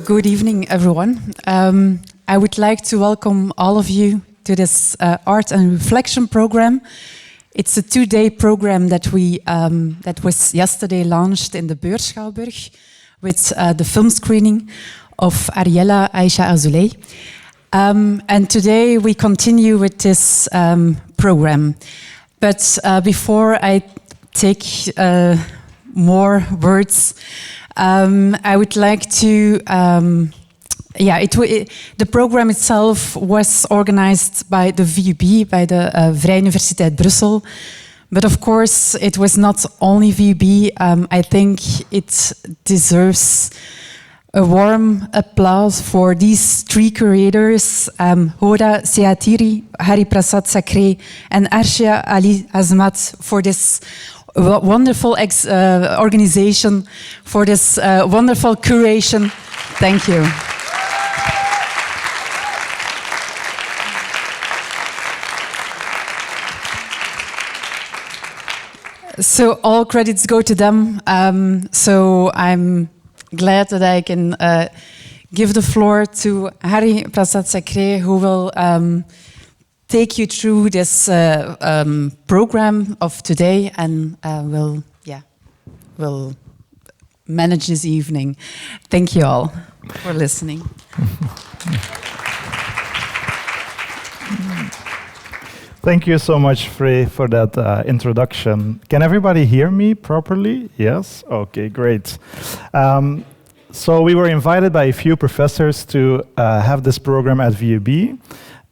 Good evening, everyone. I would like to welcome all of you to this art and reflection program. It's a 2-day program that was yesterday launched in the Beursschouwburg with the film screening of Ariella Aïsha Azoulay. And today we continue with this program. But before I take more words, I would like to, the program itself was organized by the VUB, by the Vrije Universiteit Brussel. But of course, it was not only VUB. I think it deserves a warm applause for these 3 curators, Hoda, Siahtiri, Hari Prasad Sacré, and Arshia Azmat, for this wonderful organization, for this wonderful curation. Thank you. So all credits go to them. So I'm glad that I can give the floor to Hari Prasad Sacré, who will take you through this program of today, and will manage this evening. Thank you all for listening. Thank you so much, Frey, for that introduction. Can everybody hear me properly? Yes? Okay, great. So we were invited by a few professors to have this program at VUB.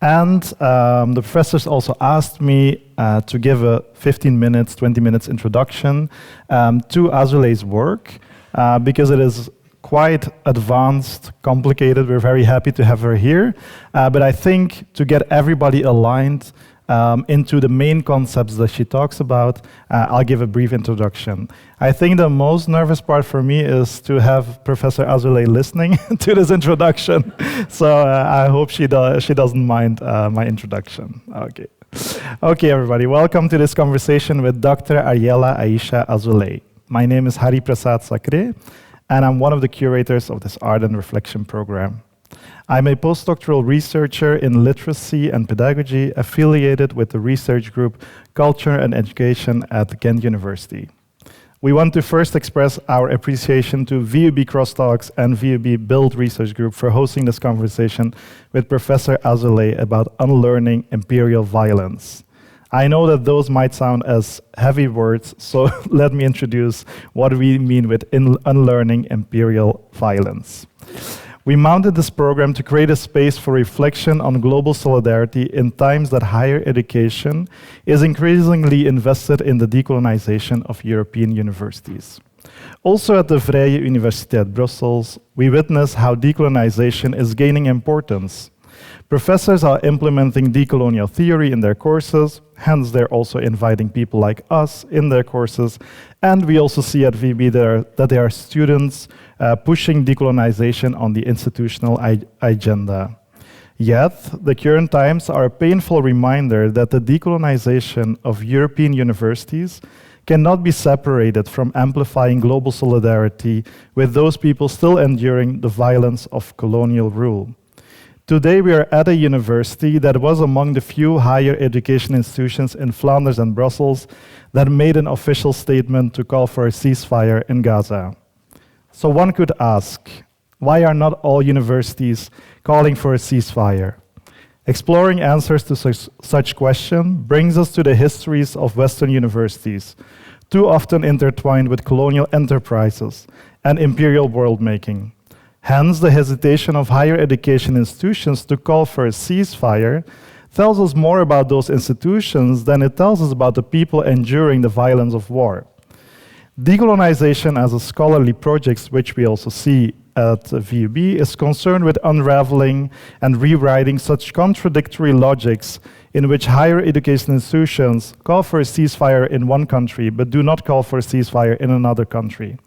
And the professors also asked me to give a 15 minutes, 20 minutes introduction to Azoulay's work, because it is quite advanced, complicated. We're very happy to have her here. But I think to get everybody aligned into the main concepts that she talks about, I'll give a brief introduction. I think the most nervous part for me is to have Professor Azoulay listening to this introduction. So I hope she doesn't mind my introduction. Okay, everybody, welcome to this conversation with Dr. Ariella Aïsha Azoulay. My name is Hari Prasad Sacré, and I'm one of the curators of this art and reflection program. I'm a postdoctoral researcher in literacy and pedagogy affiliated with the research group Culture and Education at Ghent University. We want to first express our appreciation to VUB Crosstalks and VUB Build Research Group for hosting this conversation with Professor Azoulay about unlearning imperial violence. I know that those might sound as heavy words, so let me introduce what we mean with unlearning imperial violence. We mounted this program to create a space for reflection on global solidarity in times that higher education is increasingly invested in the decolonization of European universities. Also at the Vrije Universiteit Brussels, we witness how decolonization is gaining importance. Professors are implementing decolonial theory in their courses, hence they're also inviting people like us in their courses, and we also see at VB that there are students pushing decolonization on the institutional agenda. Yet, the current times are a painful reminder that the decolonization of European universities cannot be separated from amplifying global solidarity with those people still enduring the violence of colonial rule. Today we are at a university that was among the few higher education institutions in Flanders and Brussels that made an official statement to call for a ceasefire in Gaza. So one could ask, why are not all universities calling for a ceasefire? Exploring answers to such question brings us to the histories of Western universities, too often intertwined with colonial enterprises and imperial world-making. Hence, the hesitation of higher education institutions to call for a ceasefire tells us more about those institutions than it tells us about the people enduring the violence of war. Decolonization as a scholarly project, which we also see at VUB, is concerned with unraveling and rewriting such contradictory logics in which higher education institutions call for a ceasefire in one country but do not call for a ceasefire in another country.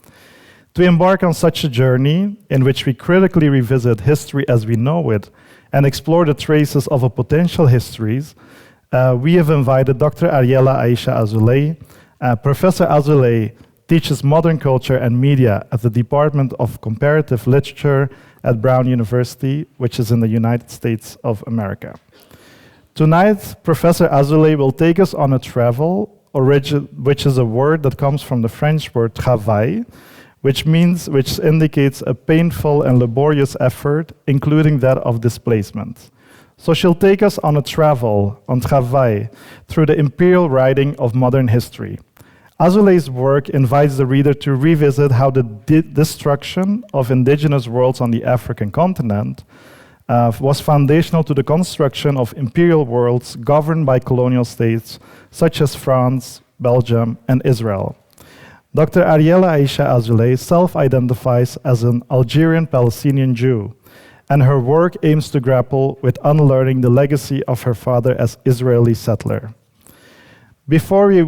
To embark on such a journey, in which we critically revisit history as we know it and explore the traces of a potential histories, we have invited Dr. Ariella Aïsha Azoulay. Professor Azoulay teaches modern culture and media at the Department of Comparative Literature at Brown University, which is in the United States of America. Tonight, Professor Azoulay will take us on a travel, which is a word that comes from the French word travail, which indicates a painful and laborious effort, including that of displacement. So she'll take us on a travel, on travail, through the imperial writing of modern history. Azoulay's work invites the reader to revisit how the destruction of indigenous worlds on the African continent was foundational to the construction of imperial worlds governed by colonial states such as France, Belgium, and Israel. Dr. Ariella Aïsha Azoulay self-identifies as an Algerian Palestinian Jew, and her work aims to grapple with unlearning the legacy of her father as Israeli settler. Before we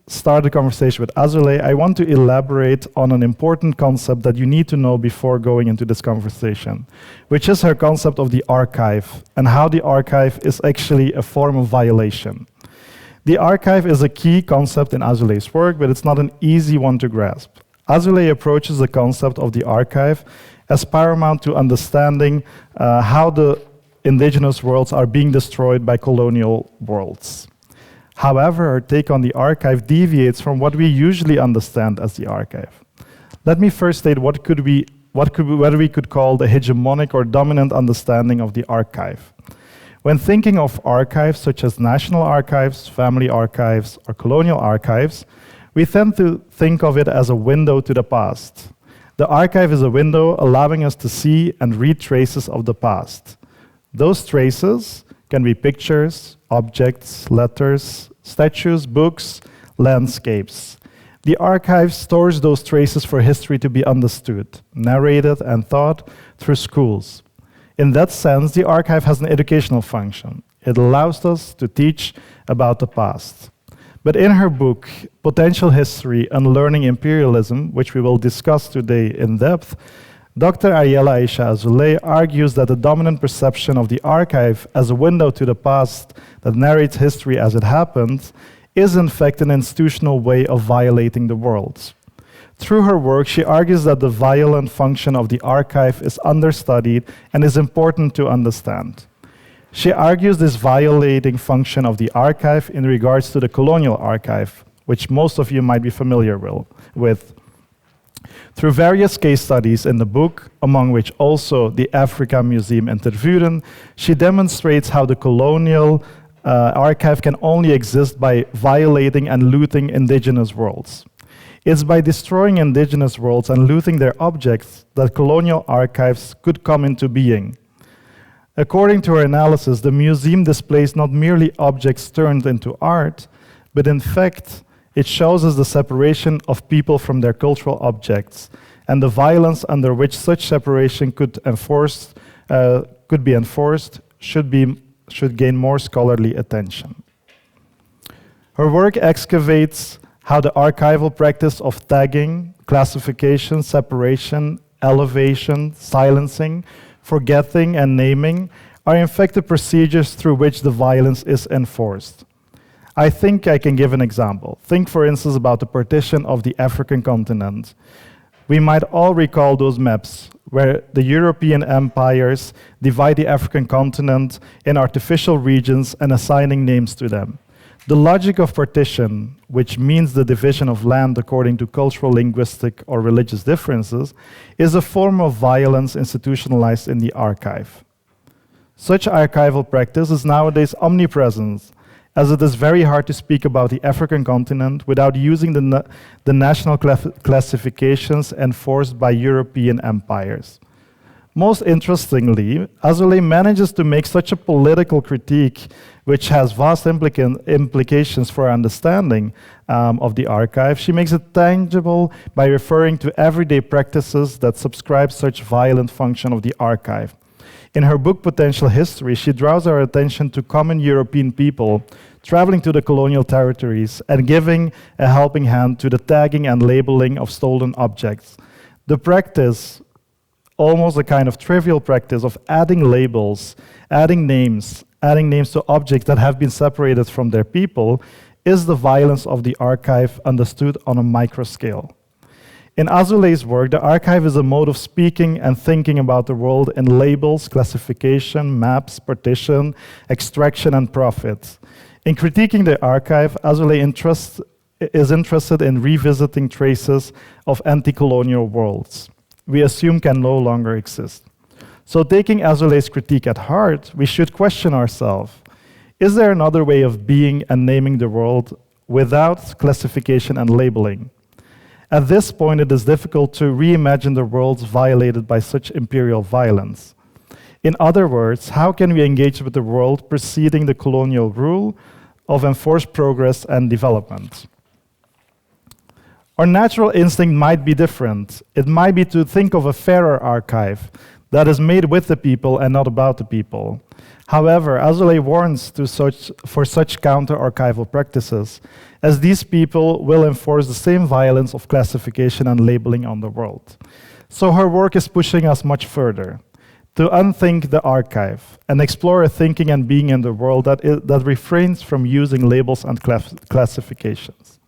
start the conversation with Azoulay, I want to elaborate on an important concept that you need to know before going into this conversation, which is her concept of the archive, and how the archive is actually a form of violation. The archive is a key concept in Azoulay's work, but it's not an easy one to grasp. Azoulay approaches the concept of the archive as paramount to understanding how the indigenous worlds are being destroyed by colonial worlds. However, her take on the archive deviates from what we usually understand as the archive. Let me first state what we could call the hegemonic or dominant understanding of the archive. When thinking of archives such as national archives, family archives, or colonial archives, we tend to think of it as a window to the past. The archive is a window allowing us to see and read traces of the past. Those traces can be pictures, objects, letters, statues, books, landscapes. The archive stores those traces for history to be understood, narrated, and taught through schools. In that sense, the archive has an educational function. It allows us to teach about the past. But in her book, Potential History, Unlearning Imperialism, which we will discuss today in depth, Dr. Ariella Aïsha Azoulay argues that the dominant perception of the archive as a window to the past that narrates history as it happened is in fact an institutional way of violating the world. Through her work, she argues that the violent function of the archive is understudied and is important to understand. She argues this violating function of the archive in regards to the colonial archive, which most of you might be familiar with. Through various case studies in the book, among which also the Africa Museum in Tervuren, she demonstrates how the colonial archive can only exist by violating and looting indigenous worlds. It's by destroying indigenous worlds and looting their objects that colonial archives could come into being. According to her analysis, the museum displays not merely objects turned into art, but in fact, it shows us the separation of people from their cultural objects and the violence under which such separation could be enforced should gain more scholarly attention. Her work excavates how the archival practice of tagging, classification, separation, elevation, silencing, forgetting, and naming are in fact the procedures through which the violence is enforced. I think I can give an example. Think, for instance, about the partition of the African continent. We might all recall those maps where the European empires divide the African continent in artificial regions and assigning names to them. The logic of partition, which means the division of land according to cultural, linguistic, or religious differences, is a form of violence institutionalized in the archive. Such archival practice is nowadays omnipresent, as it is very hard to speak about the African continent without using the national classifications enforced by European empires. Most interestingly, Azoulay manages to make such a political critique, which has vast implications for our understanding of the archive. She makes it tangible by referring to everyday practices that subscribe such violent function of the archive. In her book, Potential History, she draws our attention to common European people traveling to the colonial territories and giving a helping hand to the tagging and labeling of stolen objects. The practice, almost a kind of trivial practice of adding labels, adding names to objects that have been separated from their people, is the violence of the archive understood on a micro scale. In Azoulay's work, the archive is a mode of speaking and thinking about the world in labels, classification, maps, partition, extraction, and profit. In critiquing the archive, Azoulay is interested in revisiting traces of anti-colonial worlds we assume can no longer exist. So taking Azoulay's critique at heart, we should question ourselves, is there another way of being and naming the world without classification and labeling? At this point, it is difficult to reimagine the worlds violated by such imperial violence. In other words, how can we engage with the world preceding the colonial rule of enforced progress and development? Our natural instinct might be different. It might be to think of a fairer archive that is made with the people and not about the people. However, Azoulay warns for such counter-archival practices, as these people will enforce the same violence of classification and labeling on the world. So her work is pushing us much further, to unthink the archive and explore a thinking and being in the world that refrains from using labels and classifications.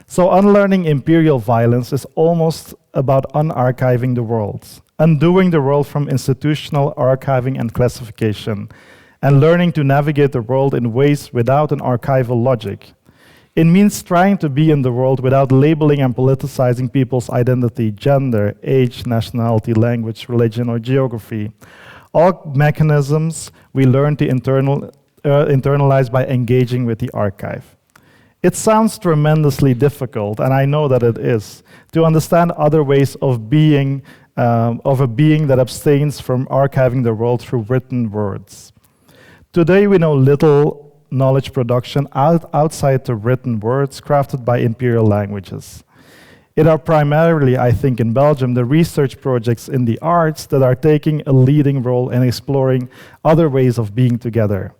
So unlearning imperial violence is almost about unarchiving the world, undoing the world from institutional archiving and classification, and learning to navigate the world in ways without an archival logic. It means trying to be in the world without labeling and politicizing people's identity, gender, age, nationality, language, religion, or geography. All mechanisms we learn to internalize by engaging with the archive. It sounds tremendously difficult, and I know that it is, to understand other ways of being, of a being that abstains from archiving the world through written words. Today we know little knowledge production outside the written words crafted by imperial languages. It are primarily, I think, in Belgium, the research projects in the arts that are taking a leading role in exploring other ways of being together.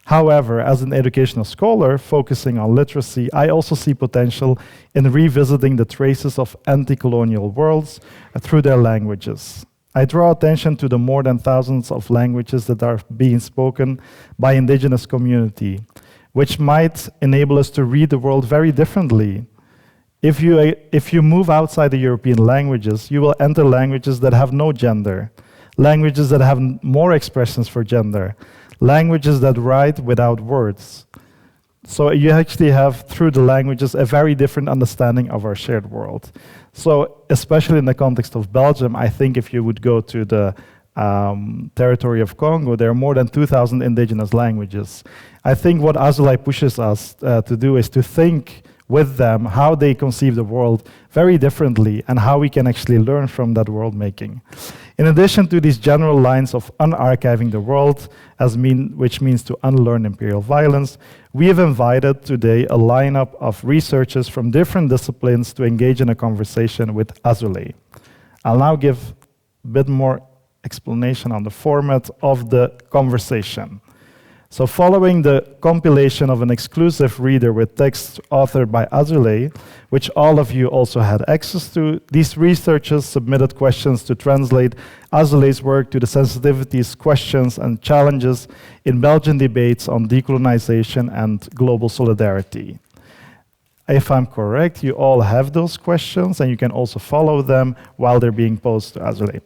However, as an educational scholar focusing on literacy, I also see potential in revisiting the traces of anti-colonial worlds through their languages. I draw attention to the more than thousands of languages that are being spoken by indigenous community, which might enable us to read the world very differently. If you move outside the European languages, you will enter languages that have no gender, languages that have more expressions for gender, languages that write without words. So you actually have, through the languages, a very different understanding of our shared world. So especially in the context of Belgium, I think if you would go to the territory of Congo, there are more than 2,000 indigenous languages. I think what Azoulay pushes us to do is to think with them how they conceive the world very differently and how we can actually learn from that world making. In addition to these general lines of unarchiving the world, which means to unlearn imperial violence, we have invited today a lineup of researchers from different disciplines to engage in a conversation with Azoulay. I'll now give a bit more explanation on the format of the conversation. So following the compilation of an exclusive reader with text authored by Azoulay, which all of you also had access to, these researchers submitted questions to translate Azoulay's work to the sensitivities, questions, and challenges in Belgian debates on decolonization and global solidarity. If I'm correct, you all have those questions, and you can also follow them while they're being posed to Azoulay.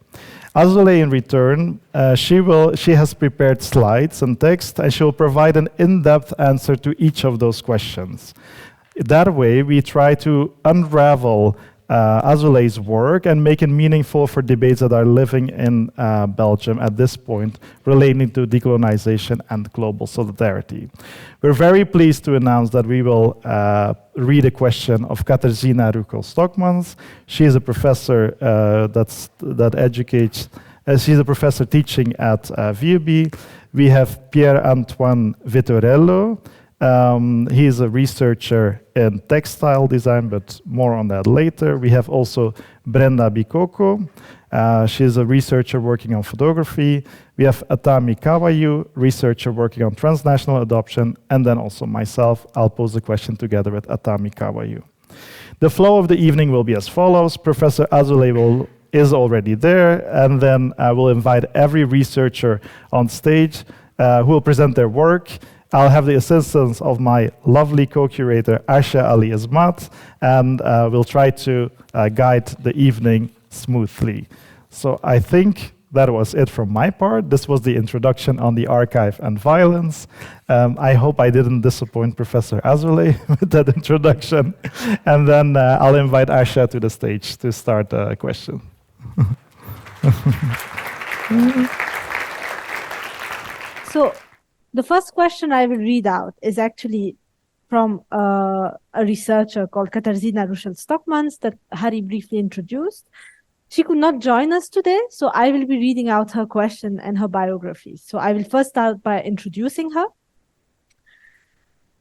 Azoulay, in return, she has prepared slides and text, and she will provide an in-depth answer to each of those questions. That way, we try to unravel Azoulay's work and make it meaningful for debates that are living in Belgium at this point relating to decolonization and global solidarity. We're very pleased to announce that we will read a question of Katarzyna Rukel-Stockmans. She is a professor that educates, she's a professor teaching at VUB. We have Pierre-Antoine Vittorello. He is a researcher in textile design, but more on that later. We have also Brenda Bikoko. She's a researcher working on photography. We have Atami Kawayu, researcher working on transnational adoption, and then also myself. I'll pose the question together with Atami Kawayu. The flow of the evening will be as follows. Professor Azoulay is already there, and then I will invite every researcher on stage who will present their work. I'll have the assistance of my lovely co-curator, Arshia Azmat, and we'll try to guide the evening smoothly. So I think that was it from my part. This was the introduction on the archive and violence. I hope I didn't disappoint Professor Azoulay with that introduction. And then I'll invite Arshia to the stage to start a question. So the first question I will read out is actually from a researcher called Katarzyna Ruschel-Stockmans that Hari briefly introduced. She could not join us today, so I will be reading out her question and her biography. So I will first start by introducing her.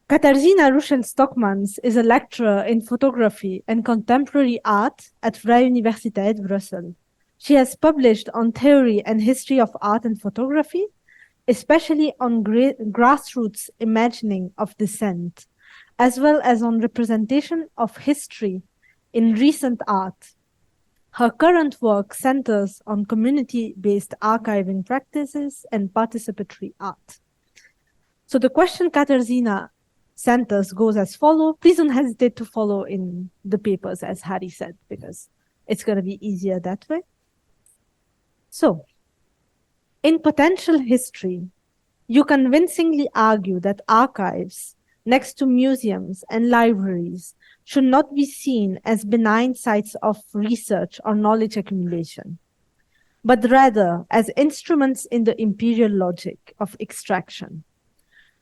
Katarzyna Ruschel-Stockmans is a lecturer in photography and contemporary art at Vrije Universiteit Brussels. She has published on theory and history of art and photography, especially on grassroots imagining of dissent, as well as on representation of history in recent art. Her current work centers on community-based archiving practices and participatory art. So the question Katarzyna sent us goes as follows. Please don't hesitate to follow in the papers, as Hari said, because it's going to be easier that way. So, in potential history, you convincingly argue that archives, next to museums and libraries, should not be seen as benign sites of research or knowledge accumulation, but rather as instruments in the imperial logic of extraction,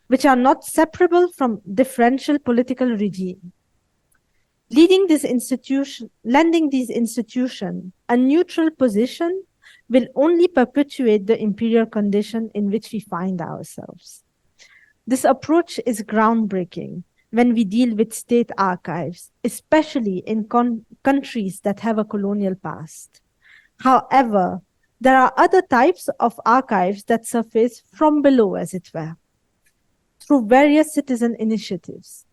which are not separable from differential political regime. Lending these institutions a neutral position will only perpetuate the imperial condition in which we find ourselves. This approach is groundbreaking when we deal with state archives, especially in countries that have a colonial past. However, there are other types of archives that surface from below, as it were, through various citizen initiatives.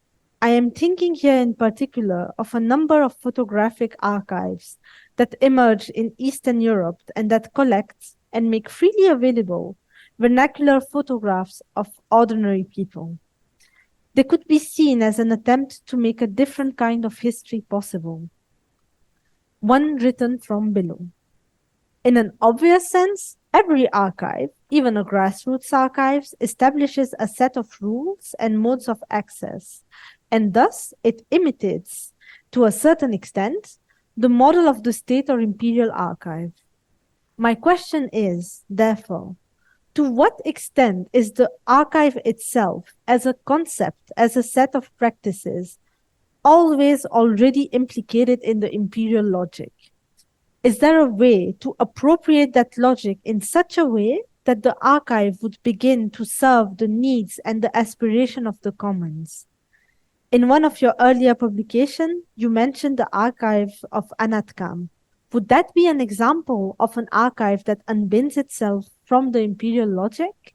I am thinking here in particular of a number of photographic archives that emerge in Eastern Europe and that collect and make freely available vernacular photographs of ordinary people. They could be seen as an attempt to make a different kind of history possible, one written from below. In an obvious sense, every archive, even a grassroots archive, establishes a set of rules and modes of access, and thus it imitates, to a certain extent, the model of the state or imperial archive. My question is, therefore, to what extent is the archive itself, as a concept, as a set of practices, always already implicated in the imperial logic? Is there a way to appropriate that logic in such a way that the archive would begin to serve the needs and the aspiration of the commons? In one of your earlier publications, you mentioned the archive of Anatkam. Would that be an example of an archive that unbinds itself from the imperial logic?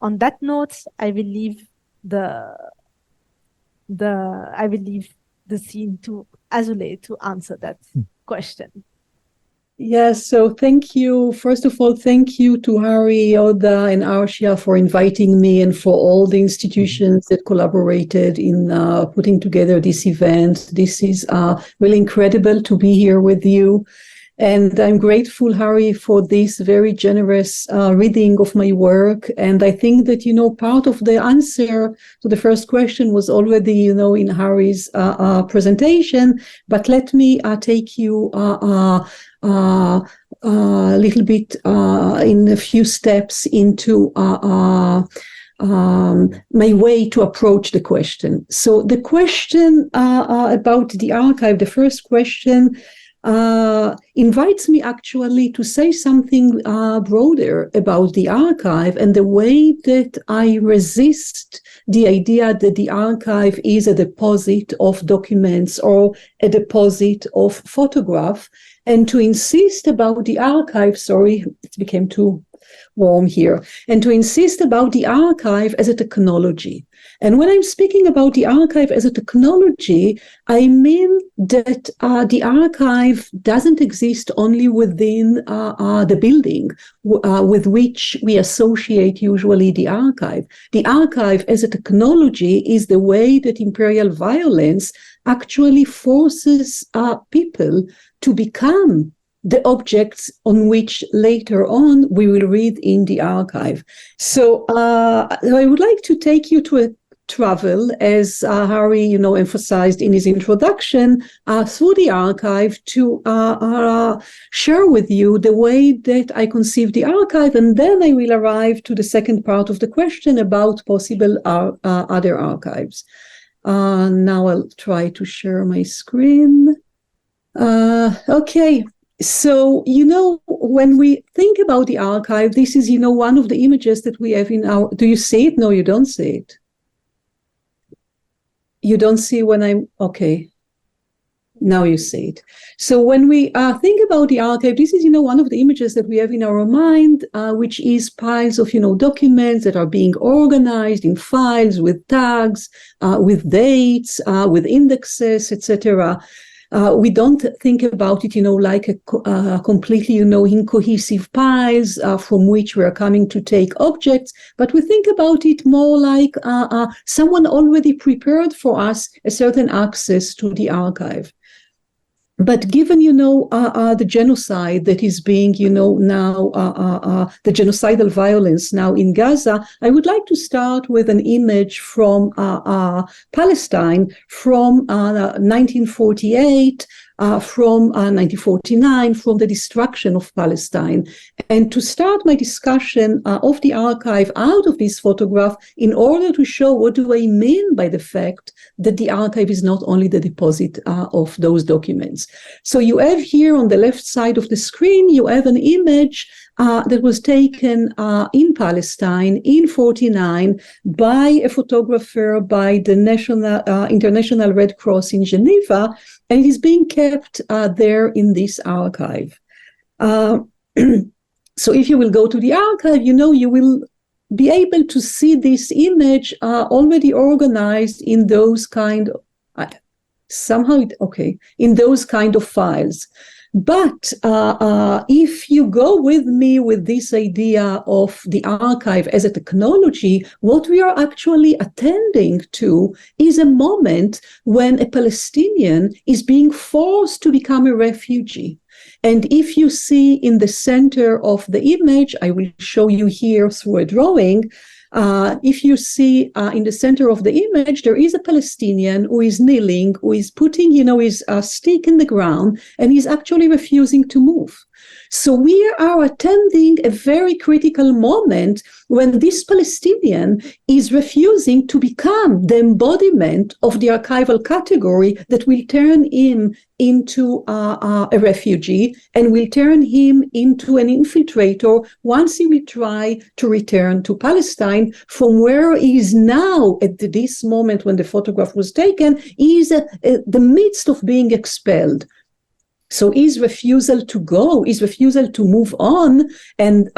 On that note, I will leave the scene to Azoulay to answer that question. Yes, so thank you. First of all, thank you to Hari, Hoda, and Arshia for inviting me and for all the institutions that collaborated in putting together this event. This is really incredible to be here with you. And I'm grateful, Hari, for this very generous reading of my work. And I think that, part of the answer to the first question was already, in Hari's presentation. But let me take you a little bit in a few steps into my way to approach the question. So the question about the archive, the first question, invites me actually to say something broader about the archive and the way that I resist the idea that the archive is a deposit of documents or a deposit of photograph, and to insist about the archive, it became too warm here, and to insist about the archive as a technology. And when I'm speaking about the archive as a technology, I mean that the archive doesn't exist only within the building with which we associate usually the archive. The archive as a technology is the way that imperial violence actually forces people to become the objects on which later on we will read in the archive. So I would like to take you to a travel, as Hari, emphasized in his introduction, through the archive to share with you the way that I conceive the archive, and then I will arrive to the second part of the question about possible other archives. Now I'll try to share my screen. Okay. So, when we think about the archive, this is, one of the images that we have in our... Do you see it? No, you don't see it. You don't see when I'm... Okay. Now you see it. So when we think about the archive, this is, one of the images that we have in our mind, which is piles of, documents that are being organized in files with tags, with dates, with indexes, etc. We don't think about it, like a completely, incohesive piles from which we are coming to take objects, but we think about it more like someone already prepared for us a certain access to the archive. But given, the genocide that is being, now, the genocidal violence now in Gaza, I would like to start with an image from Palestine from 1948, from 1949, from the destruction of Palestine. And to start my discussion of the archive out of this photograph, in order to show what do I mean by the fact that the archive is not only the deposit of those documents. So you have here on the left side of the screen, you have an image that was taken in Palestine in 1949 by a photographer by the International Red Cross in Geneva, and it is being kept there in this archive. So if you will go to the archive, you will be able to see this image already organized in those kind of, in those kind of files. But if you go with me with this idea of the archive as a technology, what we are actually attending to is a moment when a Palestinian is being forced to become a refugee. And if you see in the center of the image, I will show you here through a drawing, if you see in the center of the image, there is a Palestinian who is kneeling, who is putting, his stick in the ground, and he's actually refusing to move. So we are attending a very critical moment when this Palestinian is refusing to become the embodiment of the archival category that will turn him into a refugee and will turn him into an infiltrator once he will try to return to Palestine, from where he is now at this moment when the photograph was taken. He is at the midst of being expelled. So his refusal to go, his refusal to move on, and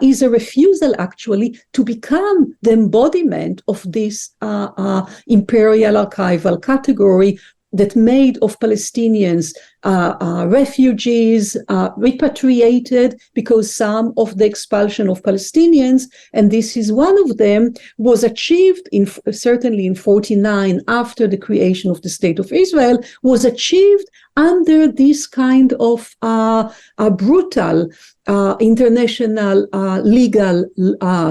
is a refusal actually to become the embodiment of this imperial archival category that made of Palestinians refugees, repatriated, because some of the expulsion of Palestinians, and this is one of them, was achieved certainly in 1949 after the creation of the State of Israel, was achieved under this kind of brutal international legal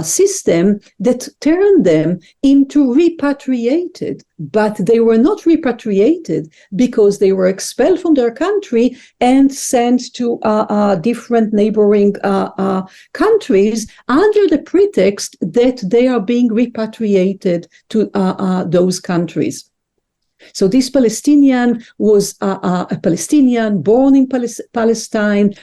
system that turned them into repatriated. But they were not repatriated because they were expelled from their country and sent to different neighboring countries under the pretext that they are being repatriated to those countries. So this Palestinian was a Palestinian born in Palestine,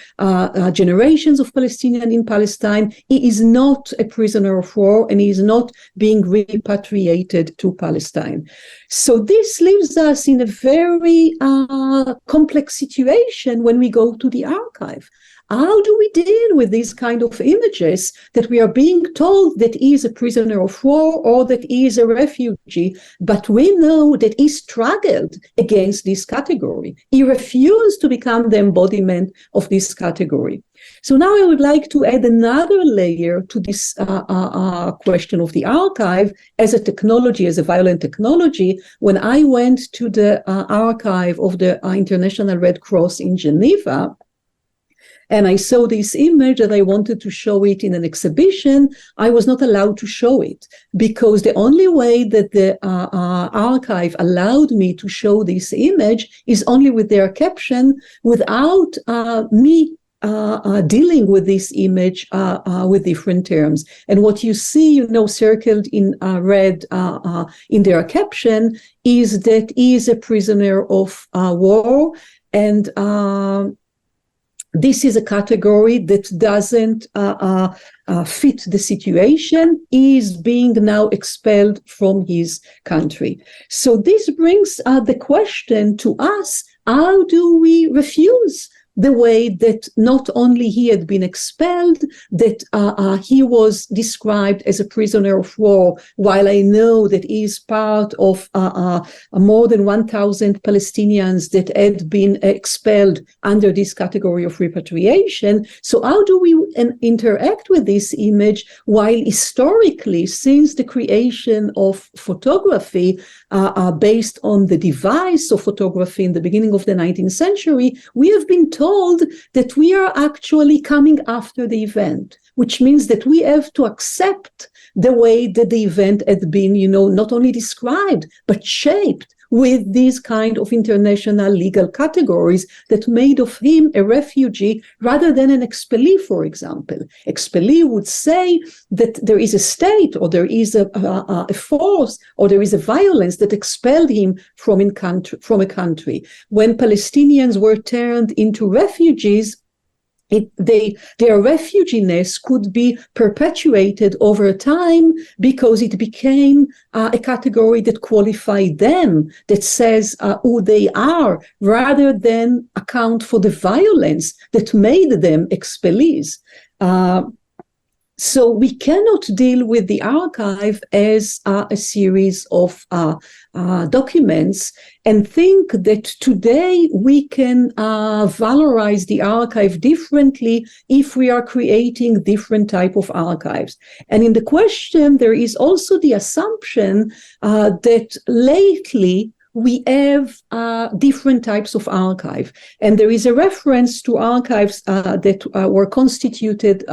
generations of Palestinians in Palestine. He is not a prisoner of war, and he is not being repatriated to Palestine. So this leaves us in a very complex situation when we go to the archive. how do we deal with these kind of images that we are being told that he is a prisoner of war or that he is a refugee, but we know that he struggled against this category. He refused to become the embodiment of this category. So now I would like to add another layer to this question of the archive as a technology, as a violent technology. When I went to the archive of the International Red Cross in Geneva, and I saw this image and I wanted to show it in an exhibition, I was not allowed to show it because the only way that the archive allowed me to show this image is only with their caption, without me dealing with this image with different terms. And what you see, circled in red in their caption is that he is a prisoner of war, and this is a category that doesn't fit the situation. He is being now expelled from his country. So this brings the question to us: how do we refuse the way that not only he had been expelled, that he was described as a prisoner of war, while I know that he is part of more than 1,000 Palestinians that had been expelled under this category of repatriation. So how do we interact with this image, while historically, since the creation of photography, based on the device of photography in the beginning of the 19th century, we have been told that we are actually coming after the event, which means that we have to accept the way that the event had been, not only described, but shaped with these kind of international legal categories that made of him a refugee rather than an expellee, for example. Expellee would say that there is a state, or there is a force, or there is a violence that expelled him from a country. When Palestinians were turned into refugees, their refuginess could be perpetuated over time because it became a category that qualified them, that says who they are, rather than account for the violence that made them expellees. So we cannot deal with the archive as a series of documents and think that today we can valorize the archive differently if we are creating different type of archives. And in the question, there is also the assumption that lately we have different types of archive. And there is a reference to archives that were constituted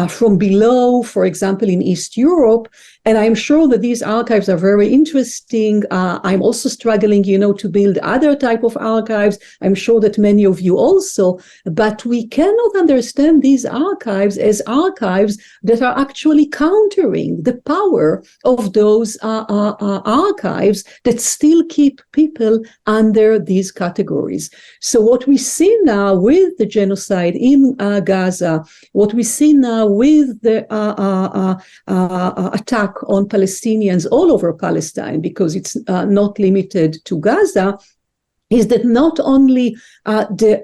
from below, for example, in East Europe. And I'm sure that these archives are very interesting. I'm also struggling, to build other type of archives. I'm sure that many of you also, but we cannot understand these archives as archives that are actually countering the power of those archives that still keep people under these categories. So what we see now with the genocide in Gaza, what we see now with the attack on Palestinians all over Palestine, because it's not limited to Gaza, is that not only the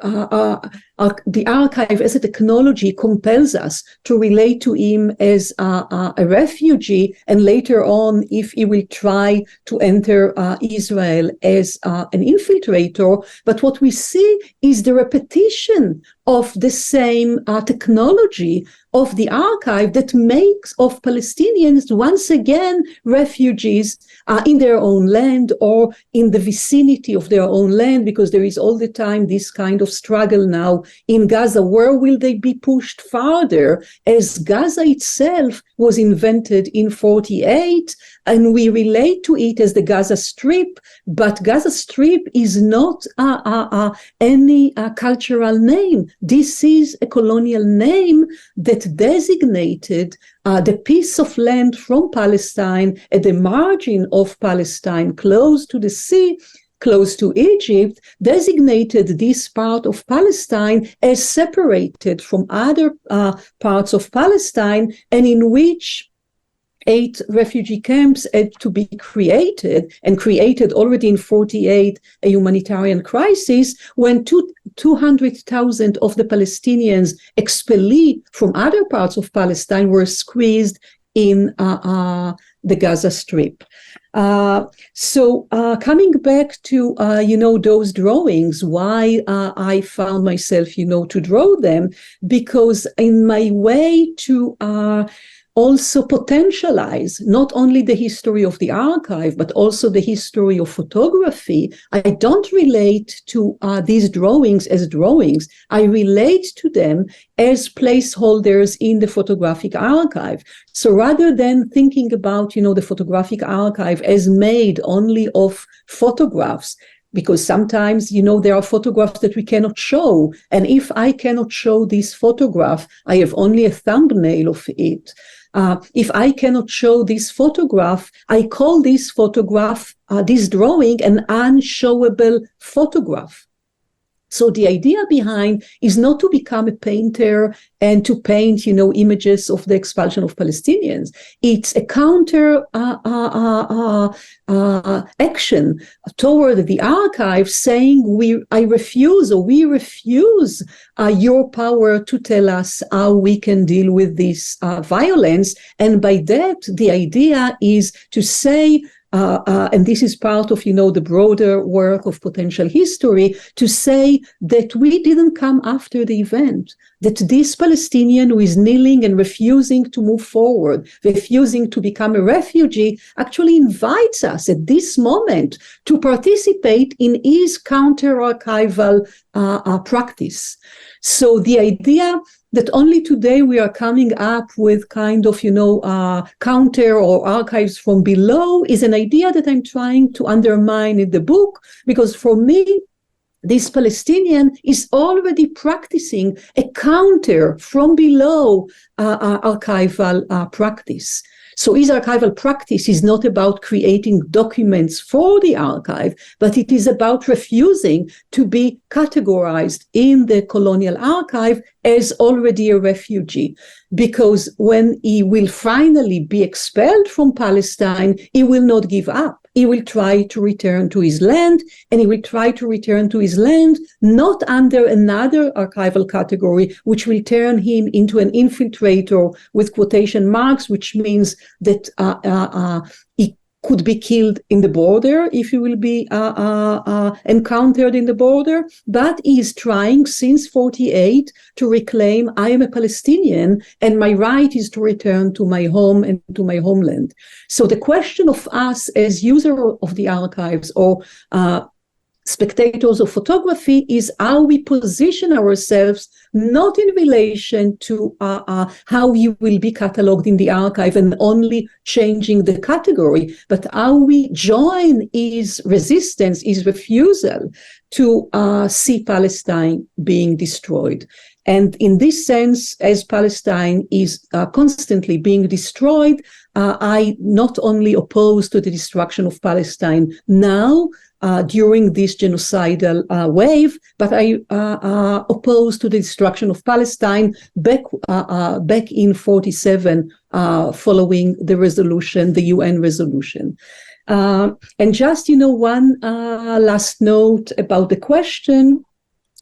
archive as a technology compels us to relate to him as a refugee, and later on, if he will try to enter Israel as an infiltrator, but what we see is the repetition of the same technology of the archive that makes of Palestinians once again refugees in their own land or in the vicinity of their own land, because there is all the time this kind of struggle now in Gaza. Where will they be pushed farther, as Gaza itself was invented in 1948, and we relate to it as the Gaza Strip, but Gaza Strip is not any cultural name. This is a colonial name that designated the piece of land from Palestine at the margin of Palestine, close to the sea, close to Egypt, designated this part of Palestine as separated from other parts of Palestine, and in which 8 refugee camps had to be created, and created already in 1948 a humanitarian crisis, when 200,000 of the Palestinians expellee from other parts of Palestine were squeezed in the Gaza Strip. So coming back to, those drawings, why I found myself, to draw them, because in my way to also potentialize not only the history of the archive, but also the history of photography. I don't relate to these drawings as drawings. I relate to them as placeholders in the photographic archive. So rather than thinking about, the photographic archive as made only of photographs, because sometimes, there are photographs that we cannot show. And if I cannot show this photograph, I have only a thumbnail of it. If I cannot show this photograph, I call this photograph, this drawing, an unshowable photograph. So the idea behind is not to become a painter and to paint, images of the expulsion of Palestinians. It's a counter action toward the archive, saying we refuse your power to tell us how we can deal with this violence. And by that, the idea is to say, and this is part of, the broader work of potential history, to say that we didn't come after the event, that this Palestinian who is kneeling and refusing to move forward, refusing to become a refugee, actually invites us at this moment to participate in his counter-archival practice. So the idea that only today we are coming up with kind of, counter or archives from below is an idea that I'm trying to undermine in the book, because for me, this Palestinian is already practicing a counter from below archival practice. So his archival practice is not about creating documents for the archive, but it is about refusing to be categorized in the colonial archive as already a refugee. Because when he will finally be expelled from Palestine, he will not give up. He will try to return to his land, and he will try to return to his land not under another archival category, which will turn him into an infiltrator with quotation marks, which means that he could be killed in the border if he will be encountered in the border. But he is trying since 1948 to reclaim, I am a Palestinian and my right is to return to my home and to my homeland. So the question of us as users of the archives or spectators of photography is how we position ourselves, not in relation to how you will be catalogued in the archive and only changing the category, but how we join his resistance, his refusal to see Palestine being destroyed. And in this sense, as Palestine is constantly being destroyed, I not only oppose to the destruction of Palestine now, during this genocidal wave, but I oppose to the destruction of Palestine back in 1947, following the resolution, the UN resolution. And just, one last note about the question.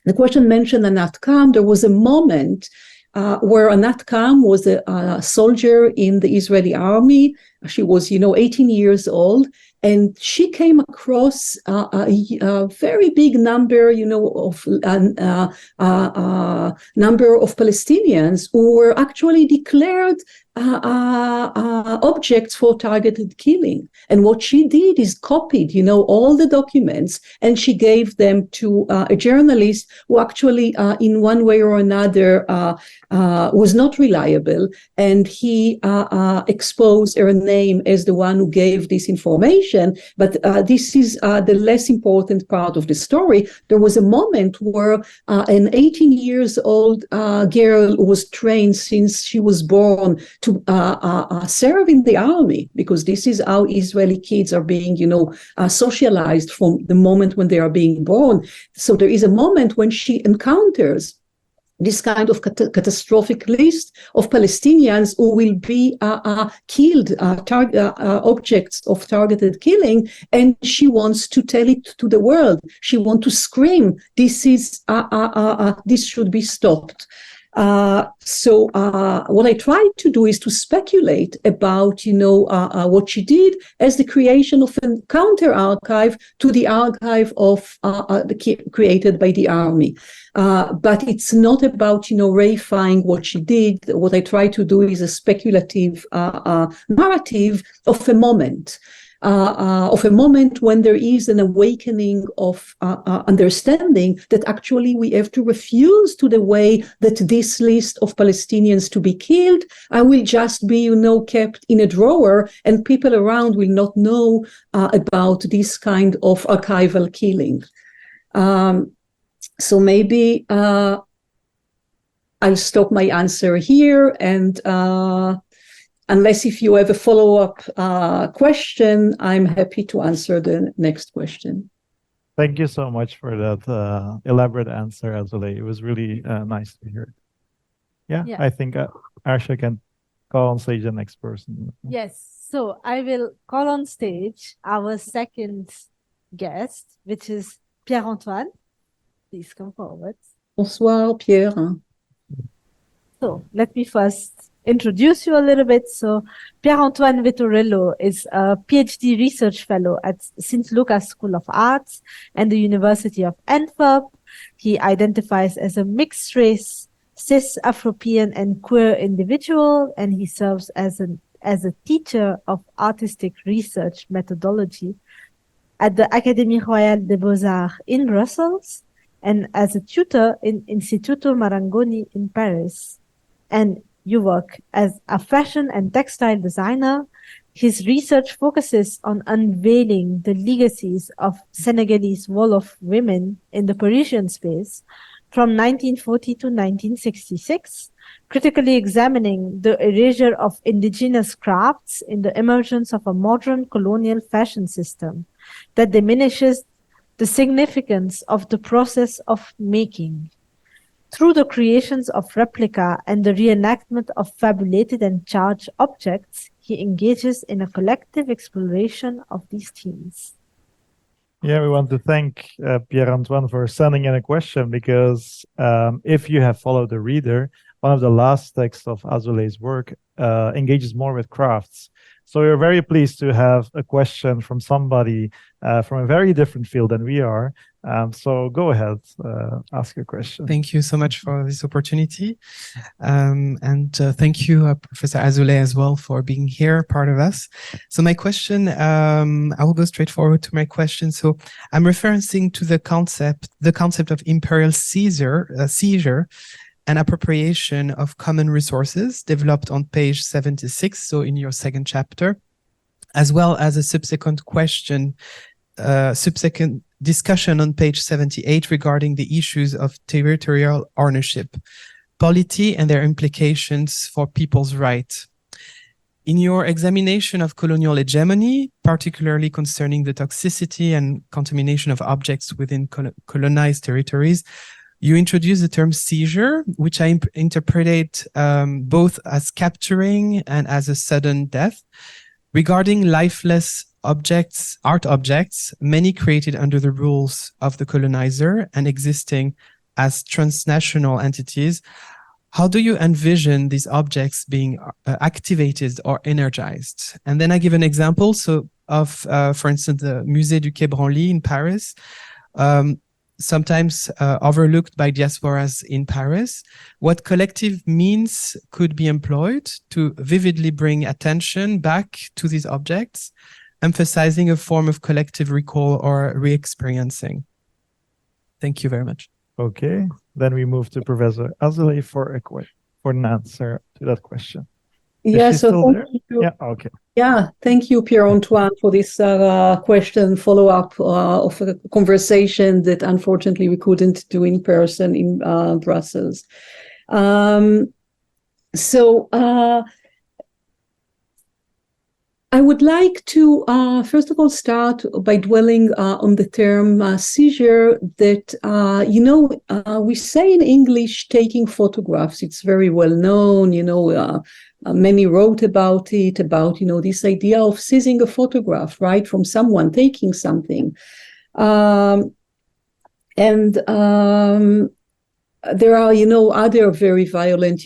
The question mentioned Anat Kam. There was a moment where Anat Kam was a soldier in the Israeli army. She was, 18 years old. And she came across a very big number, of number of Palestinians who were actually declared objects for targeted killing. And what she did is copied, all the documents, and she gave them to a journalist who actually, in one way or another, was not reliable. And he exposed her name as the one who gave this information. But this is the less important part of the story. There was a moment where an 18 years old girl who was trained since she was born to serve in the army, because this is how Israeli kids are being, socialized from the moment when they are being born. So there is a moment when she encounters this kind of catastrophic list of Palestinians who will be killed, objects of targeted killing, and she wants to tell it to the world. She wants to scream, this should be stopped. So what I tried to do is to speculate about, what she did as the creation of a counter archive to the archive of created by the army. But it's not about, reifying what she did. What I try to do is a speculative narrative of a moment. When there is an awakening of understanding that actually we have to refuse to the way that this list of Palestinians to be killed will just be, kept in a drawer, and people around will not know about this kind of archival killing. So maybe I'll stop my answer here, and unless if you have a follow-up question, I'm happy to answer the next question. Thank you so much for that elaborate answer, Azoulay. It was really nice to hear. Yeah, I think Arshia can call on stage the next person. Yes, so I will call on stage our second guest, which is Pierre-Antoine. Please come forward. Bonsoir, Pierre. So let me first introduce you a little bit. So Pierre-Antoine Vittorillo is a PhD research fellow at St. Lucas School of Arts and the University of Antwerp. He identifies as a mixed race, cis Afropean and queer individual, and he serves as a teacher of artistic research methodology at the Académie Royale des Beaux-Arts in Brussels, and as a tutor in Instituto Marangoni in Paris. And you work as a fashion and textile designer. His research focuses on unveiling the legacies of Senegalese Wall of Women in the Parisian space from 1940 to 1966, critically examining the erasure of indigenous crafts in the emergence of a modern colonial fashion system that diminishes the significance of the process of making. Through the creations of replica and the reenactment of fabulated and charged objects, he engages in a collective exploration of these themes. Yeah, we want to thank Pierre-Antoine for sending in a question, because if you have followed the reader, one of the last texts of Azoulay's work engages more with crafts. So we're very pleased to have a question from somebody from a very different field than we are. So go ahead, ask your question. Thank you so much for this opportunity. And thank you, Professor Azoulay, as well, for being here, part of us. So my question, I will go straight forward to my question. So I'm referencing to the concept of imperial seizure and appropriation of common resources developed on page 76, so in your second chapter, as well as a subsequent discussion on page 78 regarding the issues of territorial ownership, polity, and their implications for people's rights. In your examination of colonial hegemony, particularly concerning the toxicity and contamination of objects within colonized territories, you introduce the term seizure, which I interpreted both as capturing and as a sudden death. Regarding lifeless objects, art objects, many created under the rules of the colonizer and existing as transnational entities, how do you envision these objects being activated or energized? And then I give an example of, for instance, the Musée du Quai Branly in Paris, sometimes overlooked by diasporas in Paris. What collective means could be employed to vividly bring attention back to these objects, emphasizing a form of collective recall or re-experiencing? Thank you very much. Okay, then we move to Professor Azoulay for an answer to that question. Yeah, so thank you. Yeah, okay. Yeah, thank you, Pierre-Antoine, for this question, follow-up of a conversation that unfortunately we couldn't do in person in Brussels. I would like to, first of all, start by dwelling on the term seizure that, we say in English, taking photographs. It's very well known, many wrote about it, about, this idea of seizing a photograph, right, from someone, taking something. There are, other very violent,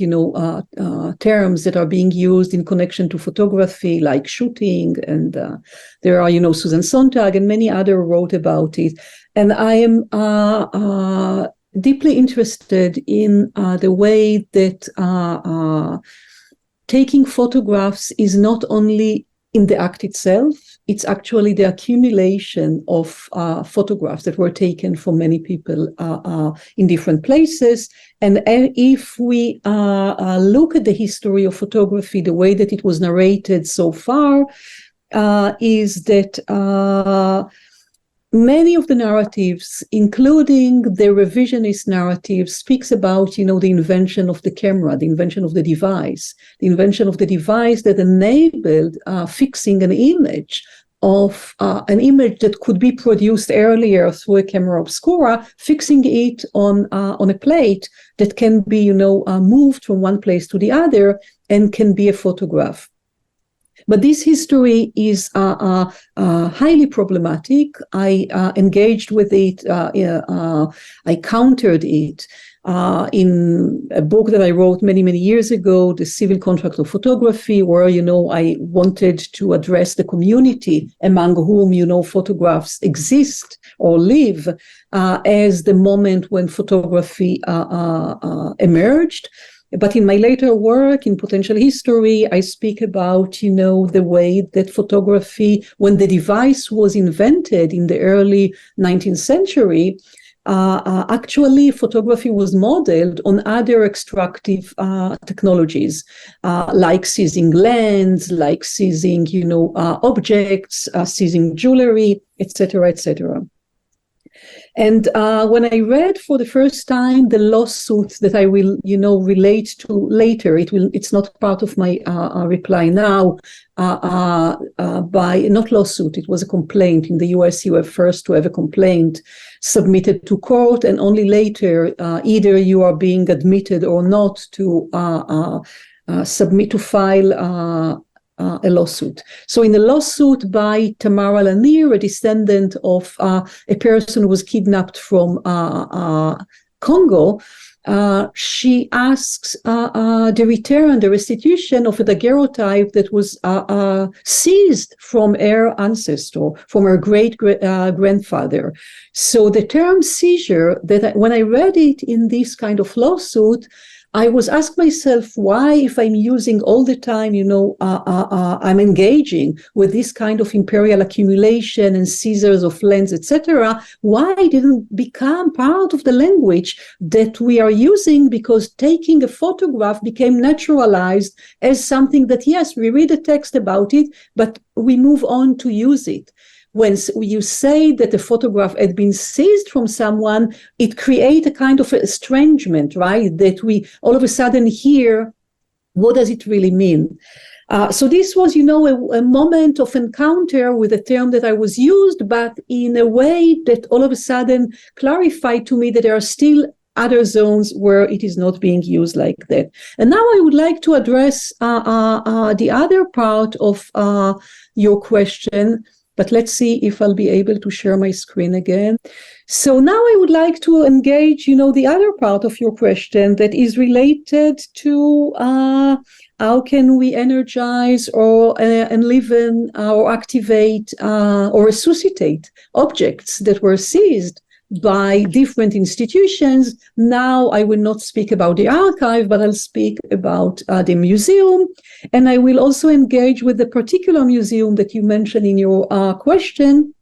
terms that are being used in connection to photography, like shooting, and there are, Susan Sontag and many other wrote about it. And I am deeply interested in the way that taking photographs is not only in the act itself, it's actually the accumulation of photographs that were taken from many people in different places. And if we look at the history of photography, the way that it was narrated so far is that many of the narratives, including the revisionist narrative, speaks about, the invention of the camera, the invention of the device that enabled fixing an image that could be produced earlier through a camera obscura, fixing it on a plate that can be, moved from one place to the other and can be a photograph. But this history is highly problematic. I engaged with it. I countered it in a book that I wrote many, many years ago, The Civil Contract of Photography, where, I wanted to address the community among whom, photographs exist or live as the moment when photography emerged. But in my later work in potential history, I speak about, the way that photography, when the device was invented in the early 19th century, actually photography was modeled on other extractive technologies, like seizing lands, like seizing, objects, seizing jewelry, etc., etc. And when I read for the first time the lawsuit that I will, relate to later, it's not part of my reply now, not lawsuit, it was a complaint. In the US, you have first to have a complaint submitted to court, and only later, either you are being admitted or not to file a lawsuit. So in a lawsuit by Tamara Lanier, a descendant of a person who was kidnapped from Congo, she asks the restitution of a daguerreotype that was seized from her ancestor, from her great-grandfather. So the term seizure, when I read it in this kind of lawsuit, I was asked myself why, if I'm using all the time, I'm engaging with this kind of imperial accumulation and seizures of lands, etc., why didn't become part of the language that we are using? Because taking a photograph became naturalized as something that, yes, we read a text about it, but we move on to use it. When you say that the photograph had been seized from someone, it creates a kind of estrangement, right? That we all of a sudden hear, what does it really mean? So this was, a moment of encounter with a term that I was used, but in a way that all of a sudden clarified to me that there are still other zones where it is not being used like that. And now I would like to address the other part of your question. But let's see if I'll be able to share my screen again. So now I would like to engage, the other part of your question that is related to how can we energize or enliven or activate or resuscitate objects that were seized by different institutions. Now I will not speak about the archive, but I'll speak about the museum. And I will also engage with the particular museum that you mentioned in your question,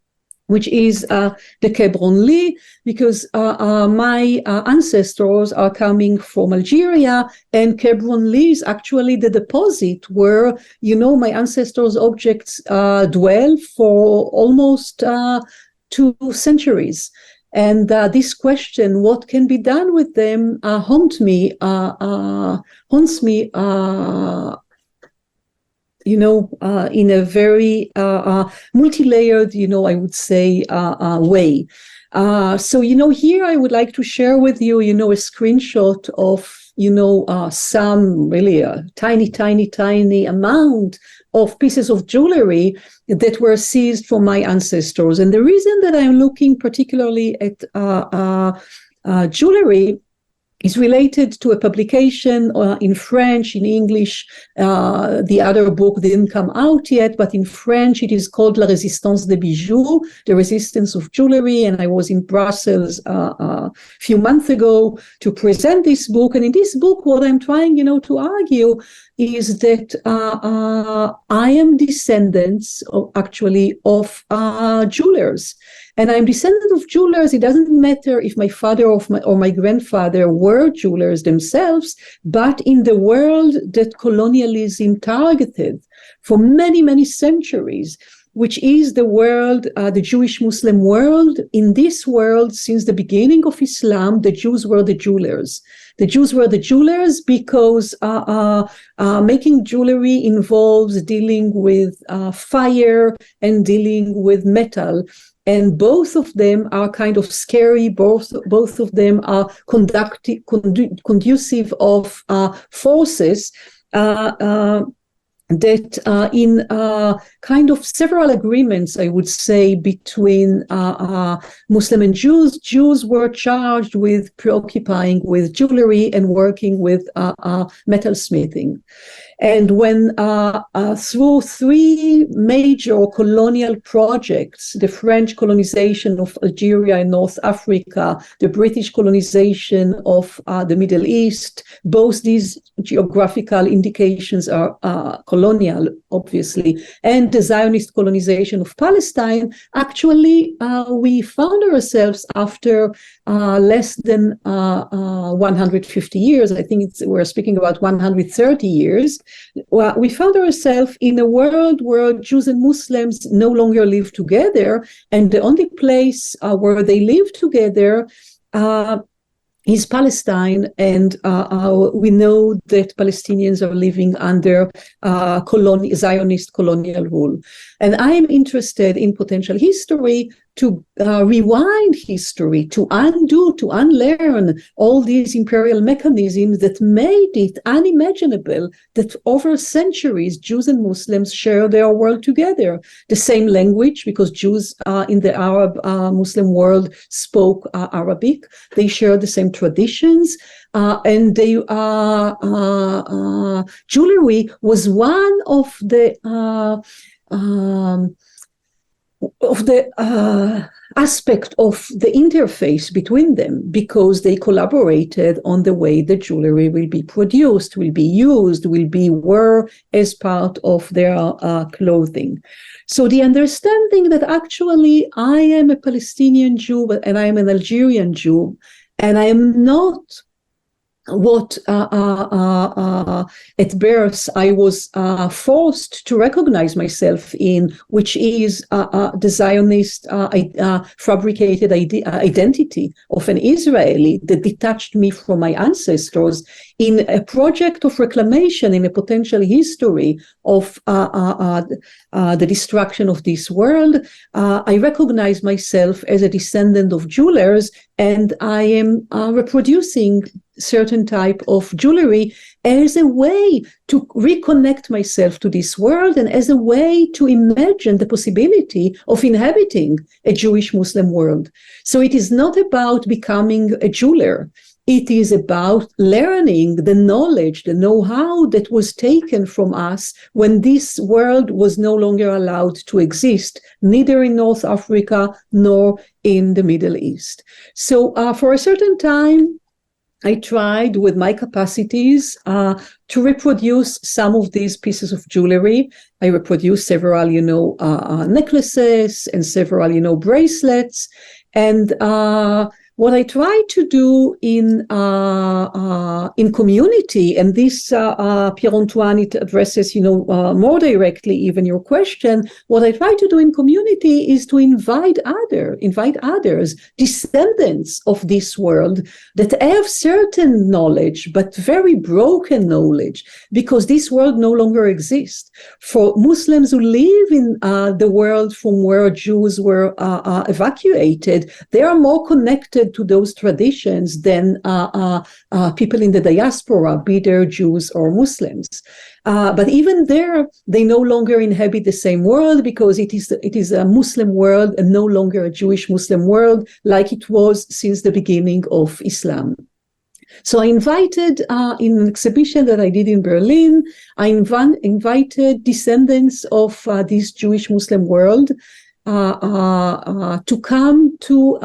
which is the Kebron-Li, because my ancestors are coming from Algeria, and Kebron-Li is actually the deposit where, my ancestors' objects dwell for almost 2 centuries. And this question, what can be done with them, haunts me in a very multi-layered, I would say, way. So, here I would like to share with you, a screenshot of, some really a tiny amount of pieces of jewelry that were seized from my ancestors. And the reason that I'm looking particularly at jewelry is related to a publication in French, in English. The other book didn't come out yet, but in French it is called La Résistance des bijoux, the resistance of jewelry. And I was in Brussels a few months ago to present this book. And in this book, what I'm trying, to argue is that I am descendants of jewelers. And I'm descendant of jewelers. It doesn't matter if my father or my grandfather were jewelers themselves, but in the world that colonialism targeted for many, many centuries, which is the world, the Jewish-Muslim world. In this world, since the beginning of Islam, the Jews were the jewelers. The Jews were the jewelers because making jewelry involves dealing with fire and dealing with metal. And both of them are kind of scary. Both of them are conducive of forces that in kind of several agreements, I would say, between Muslim and Jews. Jews were charged with preoccupying with jewelry and working with metalsmithing. And when through three major colonial projects, the French colonization of Algeria and North Africa, the British colonization of the Middle East, both these geographical indications are colonial, obviously, and the Zionist colonization of Palestine, actually, we found ourselves after less than 150 years, I think we're speaking about 130 years, well, we found ourselves in a world where Jews and Muslims no longer live together, and the only place where they live together is Palestine, and we know that Palestinians are living under Zionist colonial rule. And I am interested in potential history to rewind history, to undo, to unlearn all these imperial mechanisms that made it unimaginable that over centuries, Jews and Muslims share their world together. The same language, because Jews in the Arab Muslim world spoke Arabic. They share the same traditions. And they jewelry was one of the aspect of the interface between them, because they collaborated on the way the jewelry will be produced, will be used, will be worn as part of their clothing. So the understanding that actually I am a Palestinian Jew and I am an Algerian Jew, and I am not what at birth I was forced to recognize myself in, which is the Zionist fabricated identity of an Israeli that detached me from my ancestors in a project of reclamation, in a potential history of the destruction of this world. I recognize myself as a descendant of jewelers, and I am reproducing certain type of jewelry as a way to reconnect myself to this world and as a way to imagine the possibility of inhabiting a Jewish Muslim world. So it is not about becoming a jeweler. It is about learning the knowledge, the know-how that was taken from us when this world was no longer allowed to exist, neither in North Africa nor in the Middle East. So for a certain time, I tried with my capacities to reproduce some of these pieces of jewelry. I reproduced several, necklaces and several, bracelets. And What I try to do in community, and this Pierre-Antoine, it addresses, more directly even your question. What I try to do in community is to invite others, descendants of this world that have certain knowledge, but very broken knowledge, because this world no longer exists. For Muslims who live in the world from where Jews were evacuated, they are more connected to those traditions than people in the diaspora, be they Jews or Muslims. But even there, they no longer inhabit the same world, because it is a Muslim world and no longer a Jewish Muslim world like it was since the beginning of Islam. So I invited, in an exhibition that I did in Berlin, I invited descendants of this Jewish Muslim world to come to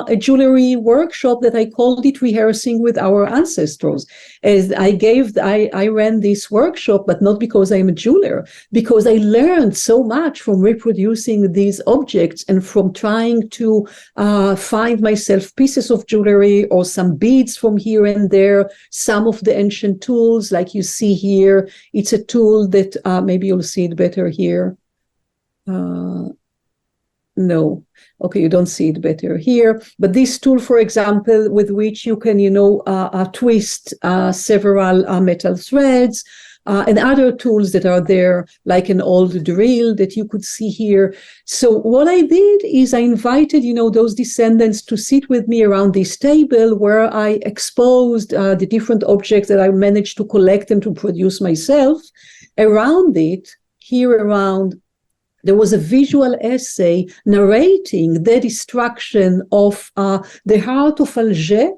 a jewelry workshop that I called it Rehearsing with Our Ancestors. As I ran this workshop, but not because I'm a jeweler, because I learned so much from reproducing these objects and from trying to find myself pieces of jewelry or some beads from here and there, some of the ancient tools like you see here. It's a tool that maybe you'll see it better here. No. Okay, you don't see it better here. But this tool, for example, with which you can, twist several metal threads, and other tools that are there, like an old drill that you could see here. So what I did is I invited, those descendants to sit with me around this table where I exposed the different objects that I managed to collect and to produce myself. Around it, there was a visual essay narrating the destruction of the heart of Alger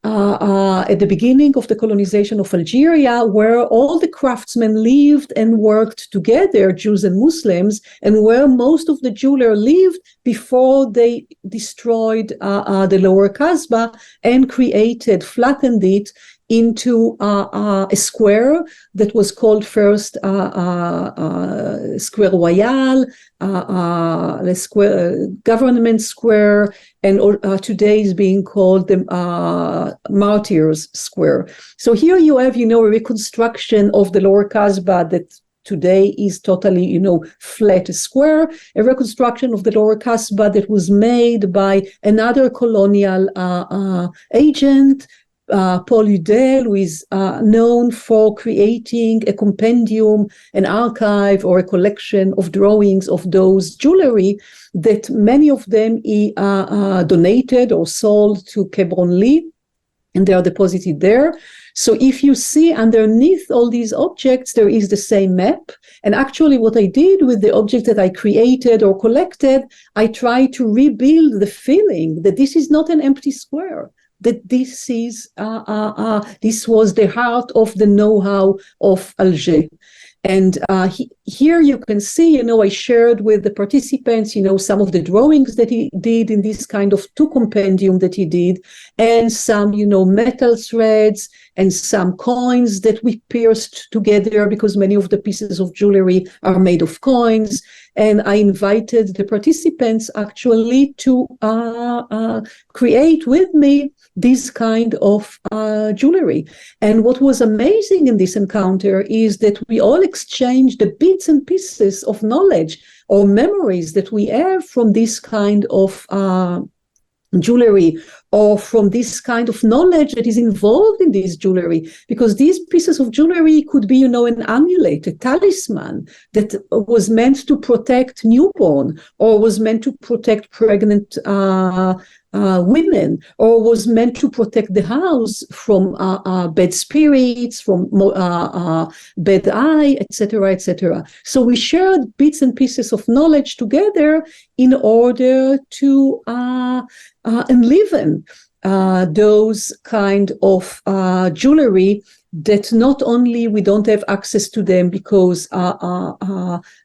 at the beginning of the colonization of Algeria, where all the craftsmen lived and worked together, Jews and Muslims, and where most of the jewelers lived before they destroyed the Lower Kasbah and flattened it into a square that was called first Square Royal, the square, Government Square, and today is being called the Martyrs Square. So here you have, a reconstruction of the Lower Kasbah that today is totally, flat square, a reconstruction of the Lower Kasbah that was made by another colonial agent, Paul Udell, who is known for creating a compendium, an archive, or a collection of drawings of those jewelry that many of them he donated or sold to Kebron Lee, and they are deposited there. So if you see underneath all these objects, there is the same map. And actually what I did with the object that I created or collected, I tried to rebuild the feeling that this is not an empty square, that this was the heart of the know-how of Alger. And here you can see, I shared with the participants, some of the drawings that he did in this kind of two compendium that he did, and some, metal threads and some coins that we pierced together, because many of the pieces of jewelry are made of coins. And I invited the participants actually to create with me this kind of jewelry. And what was amazing in this encounter is that we all exchanged the bits and pieces of knowledge or memories that we have from this kind of jewelry, or from this kind of knowledge that is involved in this jewelry, because these pieces of jewelry could be, an amulet, a talisman that was meant to protect newborn, or was meant to protect pregnant women, or was meant to protect the house from bad spirits, from bad eye, etc., etc. So we shared bits and pieces of knowledge together in order to enliven those kind of jewelry that not only we don't have access to them because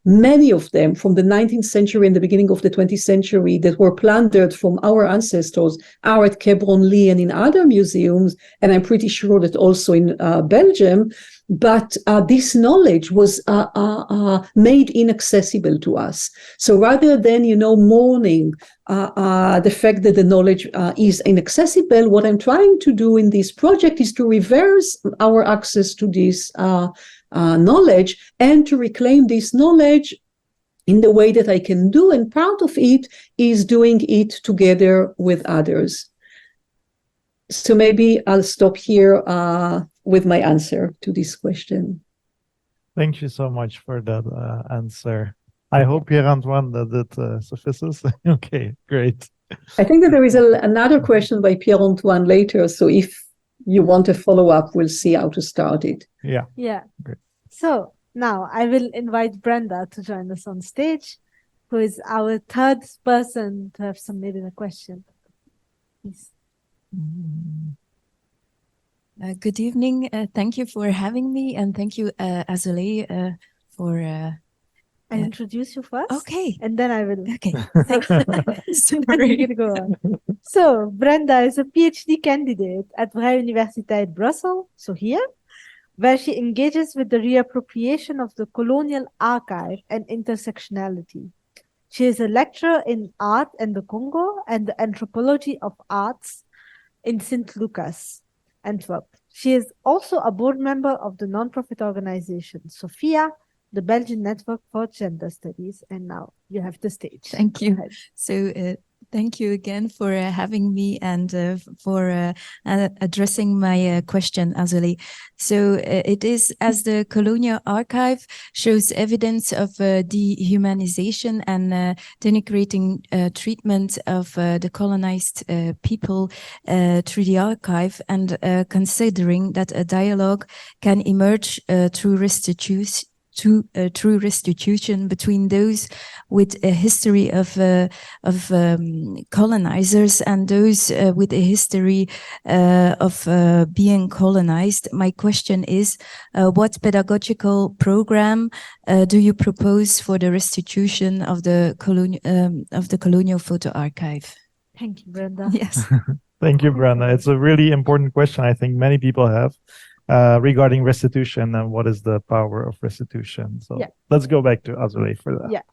many of them from the 19th century and the beginning of the 20th century that were plundered from our ancestors are at Kebron Lee and in other museums, and I'm pretty sure that also in Belgium, but this knowledge was made inaccessible to us. So rather than, mourning the fact that the knowledge is inaccessible, what I'm trying to do in this project is to reverse our access to this knowledge and to reclaim this knowledge in the way that I can do. And part of it is doing it together with others. So maybe I'll stop here with my answer to this question. Thank you so much for that answer. I hope, Pierre-Antoine, that it suffices. Okay, great. I think that there is another question by Pierre-Antoine later. So if you want a follow-up, we'll see how to start it. Yeah. Yeah. Great. So now I will invite Brenda to join us on stage, who is our third person to have submitted a question. Please. Good evening. Thank you for having me, and thank you, Azoulay, for. I'll introduce you first. Okay. And then I will. Okay. Sorry. Go on. So Brenda is a PhD candidate at Vrije Universiteit Brussels, so here, where she engages with the reappropriation of the colonial archive and intersectionality. She is a lecturer in art in the Congo and the anthropology of arts in St. Lucas, Antwerp. She is also a board member of the nonprofit organization Sophia, the Belgian Network for Gender Studies. And now you have the stage. Thank you. So thank you again for having me and for addressing my question, Azoulay. So it is as the colonial archive shows evidence of dehumanization and denigrating treatment of the colonized people through the archive, and considering that a dialogue can emerge through restitution. True restitution between those with a history of colonizers and those with a history of being colonized. My question is, what pedagogical program do you propose for the restitution of the colonial photo archive? Thank you, Brenda. Yes. Thank you, Brenda. It's a really important question I think many people have. Regarding restitution and what is the power of restitution. So let's go back to Azoulay for that.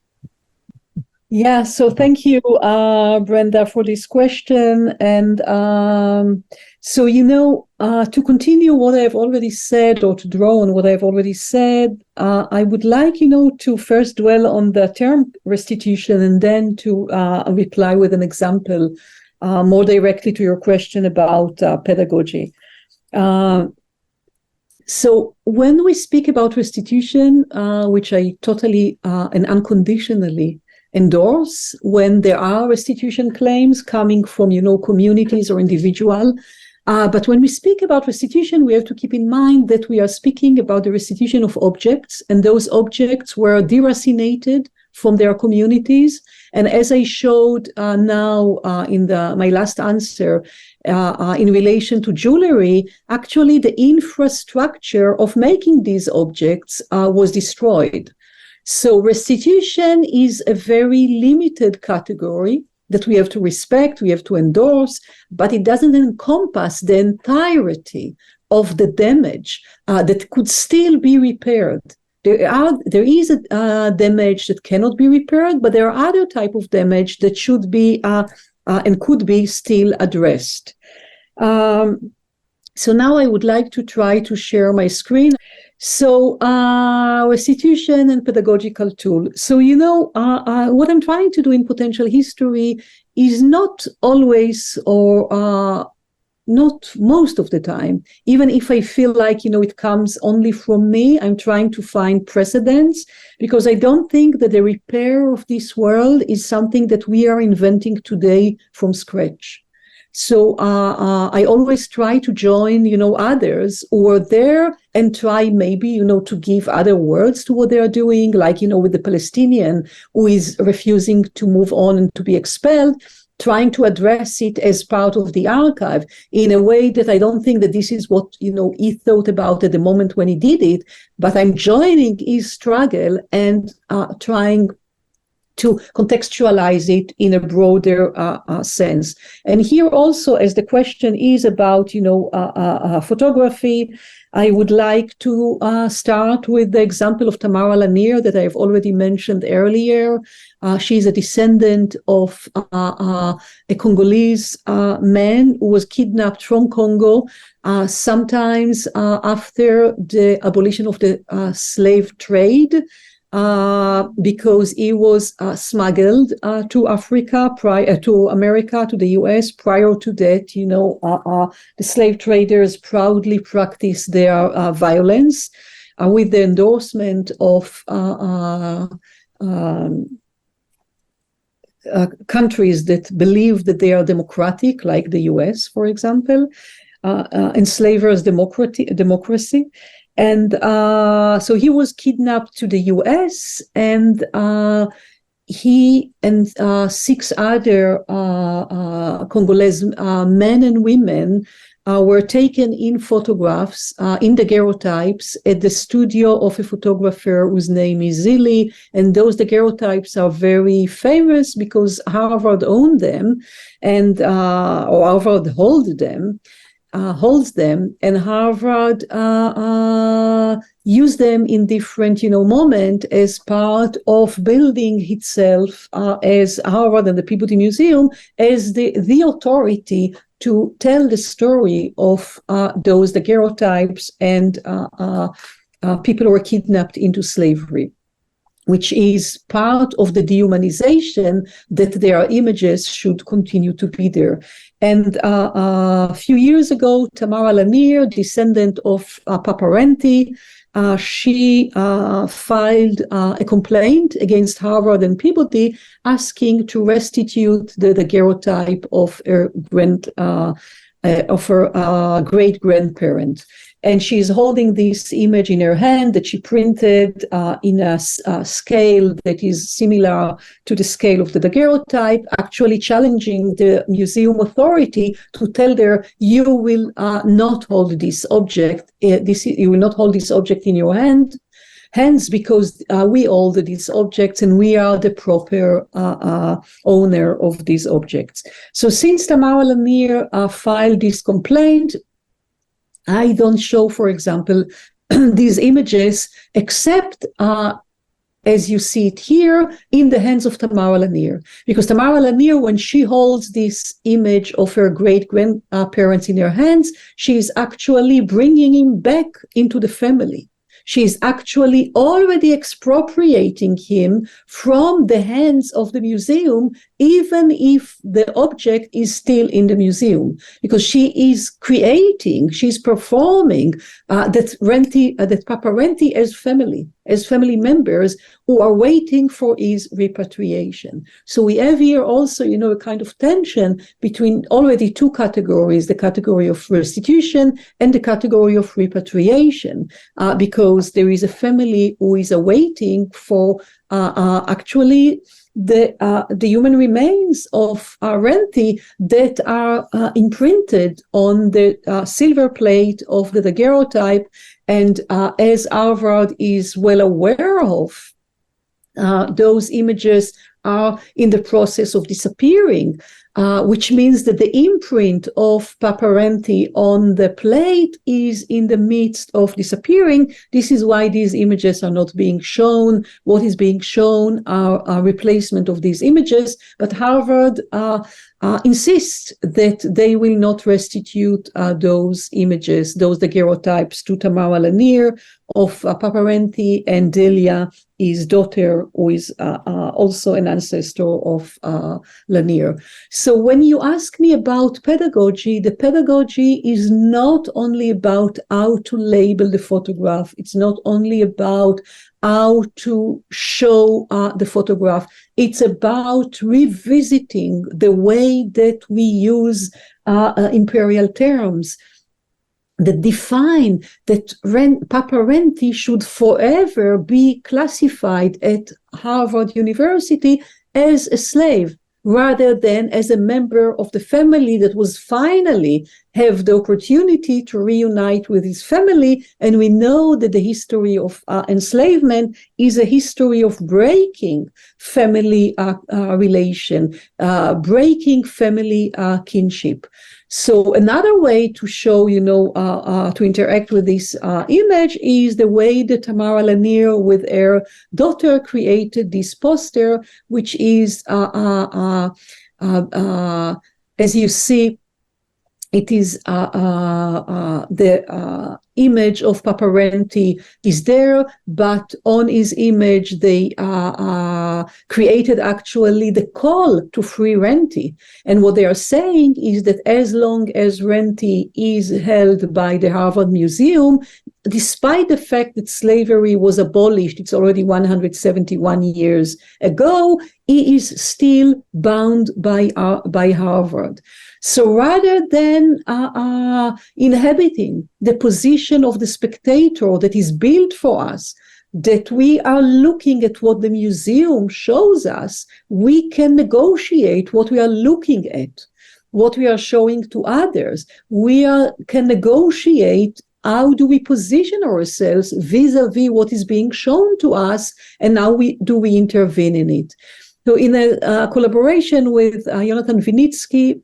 Yeah, so thank you, Brenda, for this question. And so, to continue what I've already said, or to draw on what I've already said, I would like, to first dwell on the term restitution and then to reply with an example more directly to your question about pedagogy. So when we speak about restitution, which I totally and unconditionally endorse, when there are restitution claims coming from, communities or individual, but when we speak about restitution, we have to keep in mind that we are speaking about the restitution of objects, and those objects were deracinated from their communities. And as I showed now in my last answer, in relation to jewelry, actually the infrastructure of making these objects was destroyed. So restitution is a very limited category that we have to respect, we have to endorse, but it doesn't encompass the entirety of the damage that could still be repaired. There is a damage that cannot be repaired, but there are other type of damage that should be and could be still addressed. So now I would like to try to share my screen. So restitution and pedagogical tool. So, what I'm trying to do in potential history is not always or not most of the time, even if I feel like, it comes only from me, I'm trying to find precedents, because I don't think that the repair of this world is something that we are inventing today from scratch. So I always try to join, others who are there and try maybe, to give other words to what they are doing, like, with the Palestinian who is refusing to move on and to be expelled, trying to address it as part of the archive in a way that I don't think that this is what, he thought about at the moment when he did it, but I'm joining his struggle and trying to contextualize it in a broader sense. And here also, as the question is about, photography, I would like to start with the example of Tamara Lanier that I've already mentioned earlier. She's a descendant of a Congolese man who was kidnapped from Congo sometimes after the abolition of the slave trade, because he was smuggled to Africa, to America, to the US. Prior to that, the slave traders proudly practiced their violence with the endorsement of countries that believe that they are democratic, like the US, for example, enslavers' democracy. And so he was kidnapped to the US, and he and 6 other Congolese men and women were taken in photographs in daguerreotypes at the studio of a photographer whose name is Zilli. And those daguerreotypes are very famous because Harvard owned them, and or Harvard holds them, and Harvard used them in different, moment as part of building itself as Harvard and the Peabody Museum as the authority to tell the story of those daguerreotypes and people who were kidnapped into slavery, which is part of the dehumanization that their images should continue to be there. And a few years ago, Tamara Lanier, descendant of Papa Renty, she filed a complaint against Harvard and Peabody asking to restitute the daguerreotype of her great-grandparent. And she's holding this image in her hand that she printed in a scale that is similar to the scale of the daguerreotype, actually challenging the museum authority to tell her, you will not hold this object. You will not hold this object in your hands because we hold these objects and we are the proper owner of these objects. So since Tamara Lanier filed this complaint, I don't show, for example, these images, except as you see it here, in the hands of Tamara Lanier. Because Tamara Lanier, when she holds this image of her great-grandparents in her hands, she is actually bringing him back into the family. She is actually already expropriating him from the hands of the museum, even if the object is still in the museum, because she is she's performing that Papa Renty as family members who are waiting for his repatriation. So we have here also, a kind of tension between already 2 categories, the category of restitution and the category of repatriation, because there is a family who is awaiting for actually the human remains of Renty that are imprinted on the silver plate of the daguerreotype. And as Harvard is well aware of, those images are in the process of disappearing, which means that the imprint of Papa Renty on the plate is in the midst of disappearing. This is why these images are not being shown. What is being shown are a replacement of these images, but Harvard insists that they will not restitute those images, those daguerreotypes, to Tamara Lanier of Papa Renty and Delia, his daughter, who is also an ancestor of Lanier. So when you ask me about pedagogy, the pedagogy is not only about how to label the photograph. It's not only about how to show the photograph. It's about revisiting the way that we use imperial terms that define that Papa Renty should forever be classified at Harvard University as a slave, rather than as a member of the family that was finally have the opportunity to reunite with his family. And we know that the history of enslavement is a history of breaking family relation, breaking family kinship. So another way to show, to interact with this image is the way that Tamara Lanier with her daughter created this poster, which is, as you see, it is the image of Papa Renti is there, but on his image they created actually the call to free Renti. And what they are saying is that as long as Renti is held by the Harvard Museum, despite the fact that slavery was abolished, it's already 171 years ago, he is still bound by Harvard. So rather than inhabiting the position of the spectator that is built for us, that we are looking at what the museum shows us, we can negotiate what we are looking at, what we are showing to others. We can negotiate how do we position ourselves vis-a-vis what is being shown to us, and how do we intervene in it. So in a collaboration with Jonathan Vinitsky,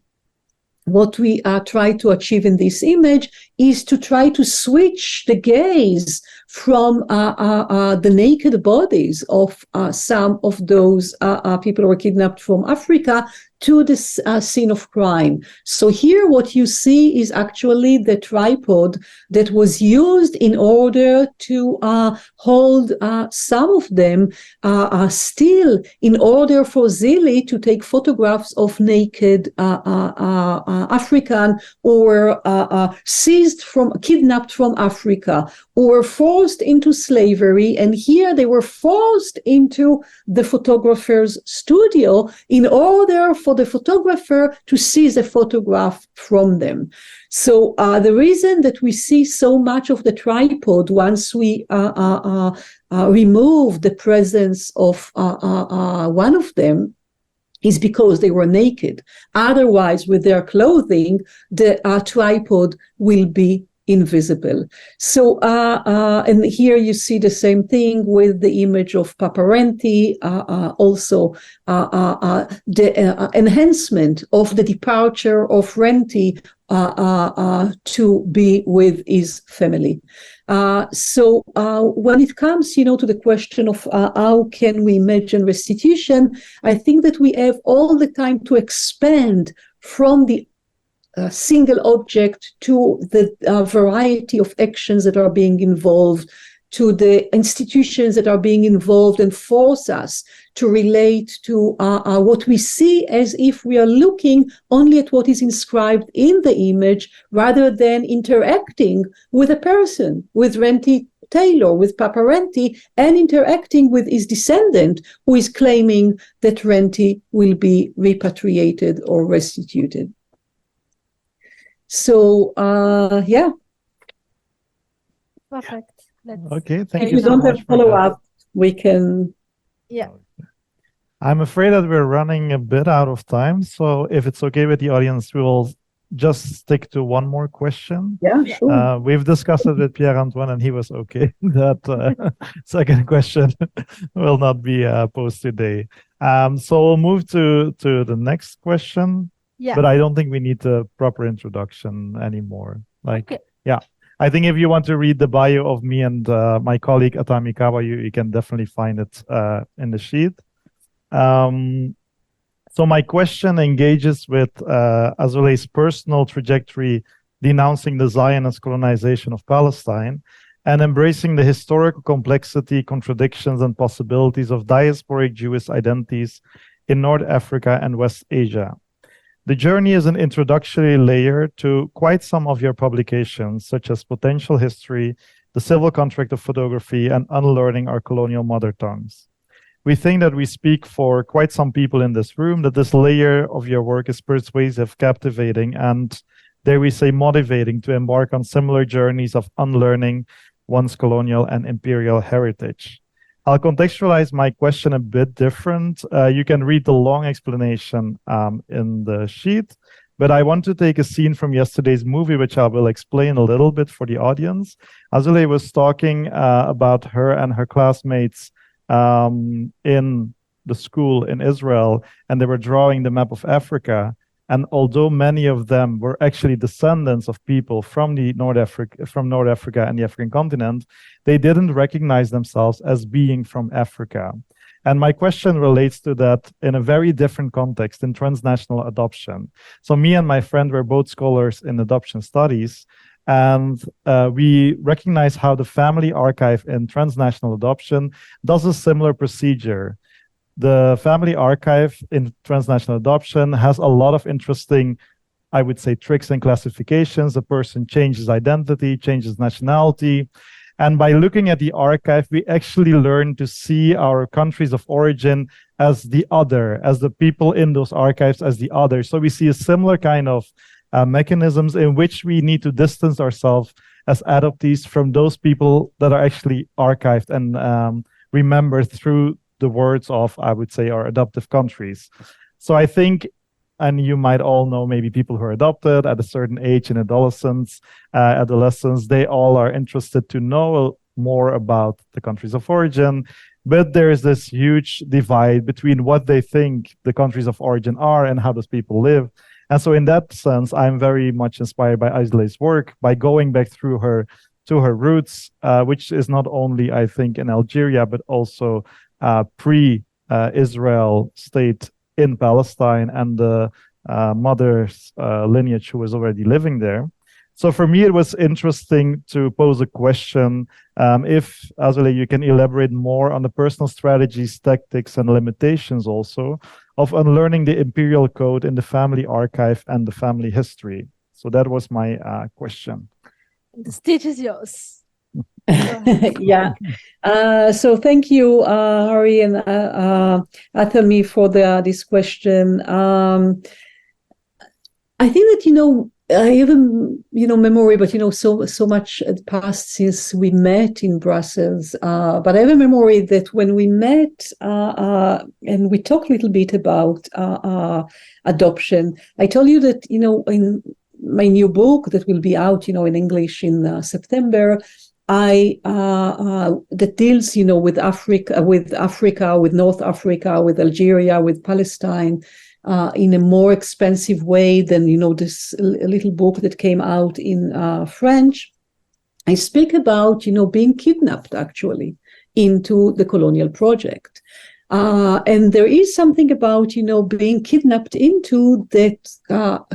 what we try to achieve in this image is to try to switch the gaze from the naked bodies of some of those people who were kidnapped from Africa to the scene of crime. So here what you see is actually the tripod that was used in order to hold some of them still in order for Zili to take photographs of naked African or kidnapped from Africa or forced into slavery. And here they were forced into the photographer's studio in order for the photographer to seize a photograph from them. So the reason that we see so much of the tripod once we remove the presence of one of them is because they were naked. Otherwise, with their clothing, the tripod will be invisible. So, and here you see the same thing with the image of Papa Renti, also the enhancement of the departure of Renti to be with his family. So when it comes, to the question of how can we imagine restitution, I think that we have all the time to expand from the single object to the variety of actions that are being involved, to the institutions that are being involved, and force us to relate to what we see as if we are looking only at what is inscribed in the image rather than interacting with a person, with Renti Taylor, with Papa Renti, and interacting with his descendant who is claiming that Renti will be repatriated or restituted. So, yeah. Perfect. Okay, thank If you you so don't much have for that. follow-up, we can... Yeah. I'm afraid that we're running a bit out of time, so if it's okay with the audience, we will just stick to one more question. Yeah, sure. We've discussed it with Pierre-Antoine, and he was okay that second question will not be posed today. So we'll move to the next question. Yeah. But I don't think we need a proper introduction anymore. Okay. Yeah. I think if you want to read the bio of me and my colleague Atami Kawa, you can definitely find it in the sheet. So my question engages with Azoulay's personal trajectory, denouncing the Zionist colonization of Palestine and embracing the historical complexity, contradictions, and possibilities of diasporic Jewish identities in North Africa and West Asia. The journey is an introductory layer to quite some of your publications, such as Potential History, The Civil Contract of Photography, and Unlearning Our Colonial Mother Tongues. We think that we speak for quite some people in this room that this layer of your work is persuasive, captivating, and, dare we say, motivating to embark on similar journeys of unlearning one's colonial and imperial heritage. I'll contextualize my question a bit different. You can read the long explanation in the sheet, But I want to take a scene from yesterday's movie, which I will explain a little bit for the audience. Azoulay was talking about her and her classmates in the school in Israel, and they were drawing the map of Africa. And although many of them were actually descendants of people from North Africa and the African continent, they didn't recognize themselves as being from Africa. And my question relates to that in a very different context, in transnational adoption. So me and my friend were both scholars in adoption studies, and we recognize how the family archive in transnational adoption does a similar procedure. The family archive in transnational adoption has a lot of interesting, I would say, tricks and classifications. A person changes identity, changes nationality. And by looking at the archive, we actually learn to see our countries of origin as the other, as the people in those archives as the other. So we see a similar kind of mechanisms in which we need to distance ourselves as adoptees from those people that are actually archived and remembered through the words of, I would say, our adoptive countries. So I think, and you might all know maybe people who are adopted at a certain age in adolescence, they all are interested to know more about the countries of origin. But there is this huge divide between what they think the countries of origin are and how those people live. And so in that sense, I'm very much inspired by Azoulay's work, by going back through her to her roots, which is not only, I think, in Algeria, but also pre-Israel state in Palestine and the mother's lineage who was already living there. So for me, it was interesting to pose a question. If, Azoulay, you can elaborate more on the personal strategies, tactics, and limitations also of unlearning the imperial code in the family archive and the family history. So that was my question. The stage is yours. Yeah. So thank you, Hari and Athami, for this question. I think that, I have a memory, but so much had passed since we met in Brussels. But I have a memory that when we met and we talked a little bit about adoption, I told you that in my new book that will be out in English in September, that deals with Africa, with North Africa, with Algeria, with Palestine, in a more expansive way than this little book that came out in French. I speak about being kidnapped actually into the colonial project, and there is something about being kidnapped into that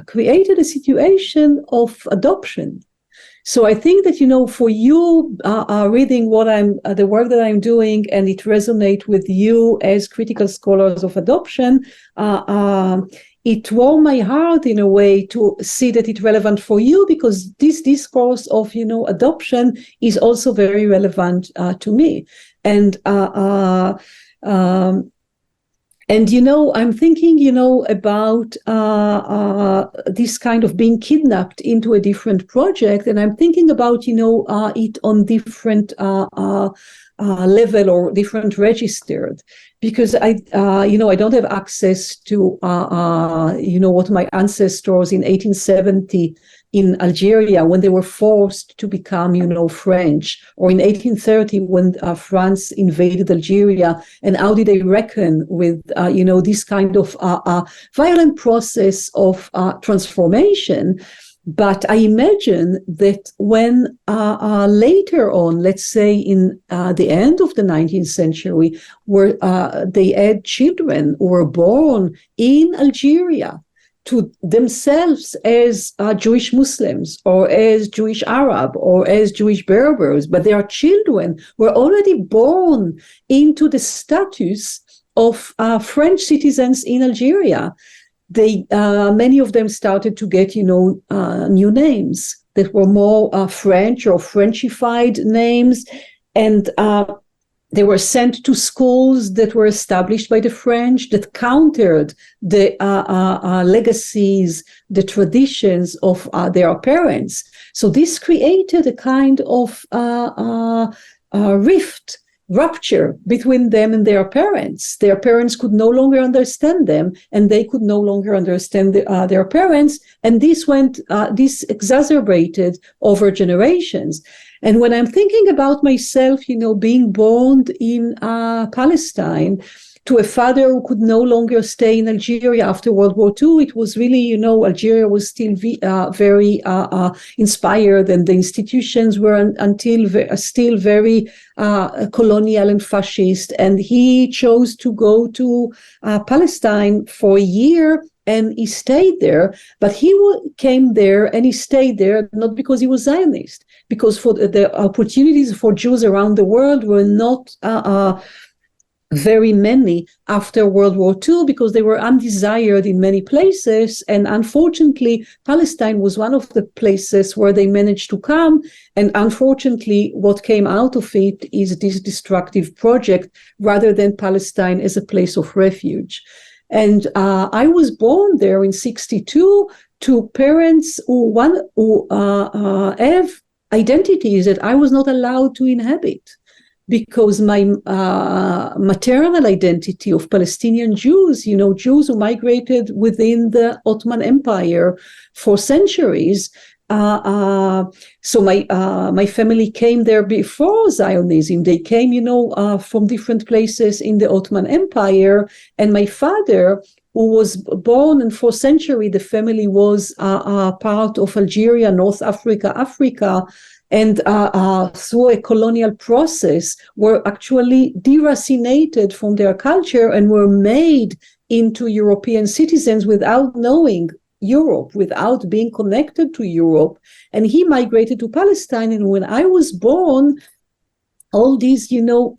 created a situation of adoption. So I think that, for you reading the work that I'm doing, and it resonates with you as critical scholars of adoption, it warmed my heart in a way to see that it's relevant for you, because this discourse of, adoption is also very relevant to me. And I'm thinking, about this kind of being kidnapped into a different project, and I'm thinking about, it on different level or different registered, because I don't have access to, what my ancestors in 1870 in Algeria, when they were forced to become, French, or in 1830 when France invaded Algeria, and how did they reckon with, this kind of violent process of transformation. But I imagine that when later on, let's say in the end of the 19th century, where they had children who were born in Algeria to themselves as Jewish Muslims or as Jewish Arab or as Jewish Berbers, but their children were already born into the status of French citizens in Algeria. They many of them started to get new names that were more French or Frenchified names, and they were sent to schools that were established by the French that countered the legacies, the traditions of their parents. So this created a kind of rift rupture between them and their parents. Their parents could no longer understand them, and they could no longer understand their parents. And this exacerbated over generations. And when I'm thinking about myself, being born in Palestine, to a father who could no longer stay in Algeria after World War II, it was really, Algeria was still very inspired, and the institutions were still very colonial and fascist. And he chose to go to Palestine for a year, and he stayed there. But he came there and he stayed there not because he was Zionist, because for the opportunities for Jews around the world were not very many after World War II, because they were undesired in many places. And unfortunately, Palestine was one of the places where they managed to come. And unfortunately, what came out of it is this destructive project rather than Palestine as a place of refuge. And I was born there in 1962 to parents who have identities that I was not allowed to inhabit, because my maternal identity of Palestinian Jews, Jews who migrated within the Ottoman Empire for centuries. So my family came there before Zionism. They came, from different places in the Ottoman Empire. And my father, who was born, and for centuries the family was part of Algeria, North Africa, and through a colonial process were actually deracinated from their culture and were made into European citizens without knowing Europe, without being connected to Europe. And he migrated to Palestine. And when I was born, all these,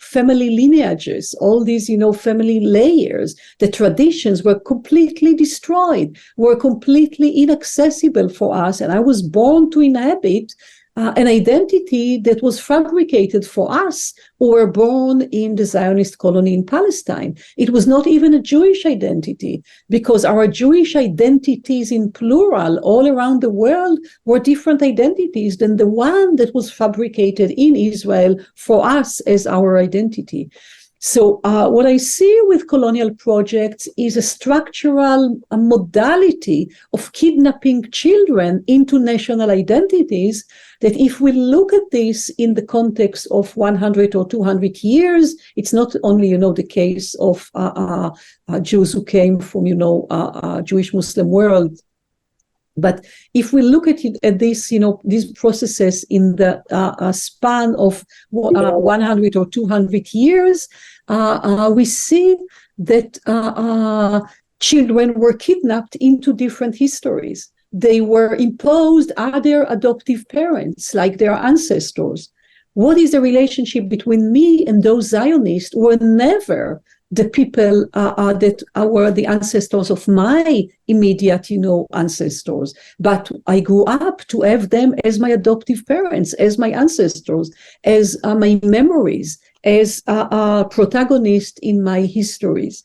family lineages, all these, family layers, the traditions were completely destroyed, were completely inaccessible for us. And I was born to inhabit an identity that was fabricated for us who were born in the Zionist colony in Palestine. It was not even a Jewish identity, because our Jewish identities in plural all around the world were different identities than the one that was fabricated in Israel for us as our identity. So what I see with colonial projects is a structural modality of kidnapping children into national identities, that if we look at this in the context of 100 or 200 years, it's not only, the case of Jews who came from, Jewish Muslim world. But if we look at this, these processes in the span of 100 or 200 years, we see that children were kidnapped into different histories. They were imposed other adoptive parents, like their ancestors. What is the relationship between me and those Zionists who were never the people that were the ancestors of my immediate, ancestors? But I grew up to have them as my adoptive parents, as my ancestors, as my memories, as protagonists in my histories.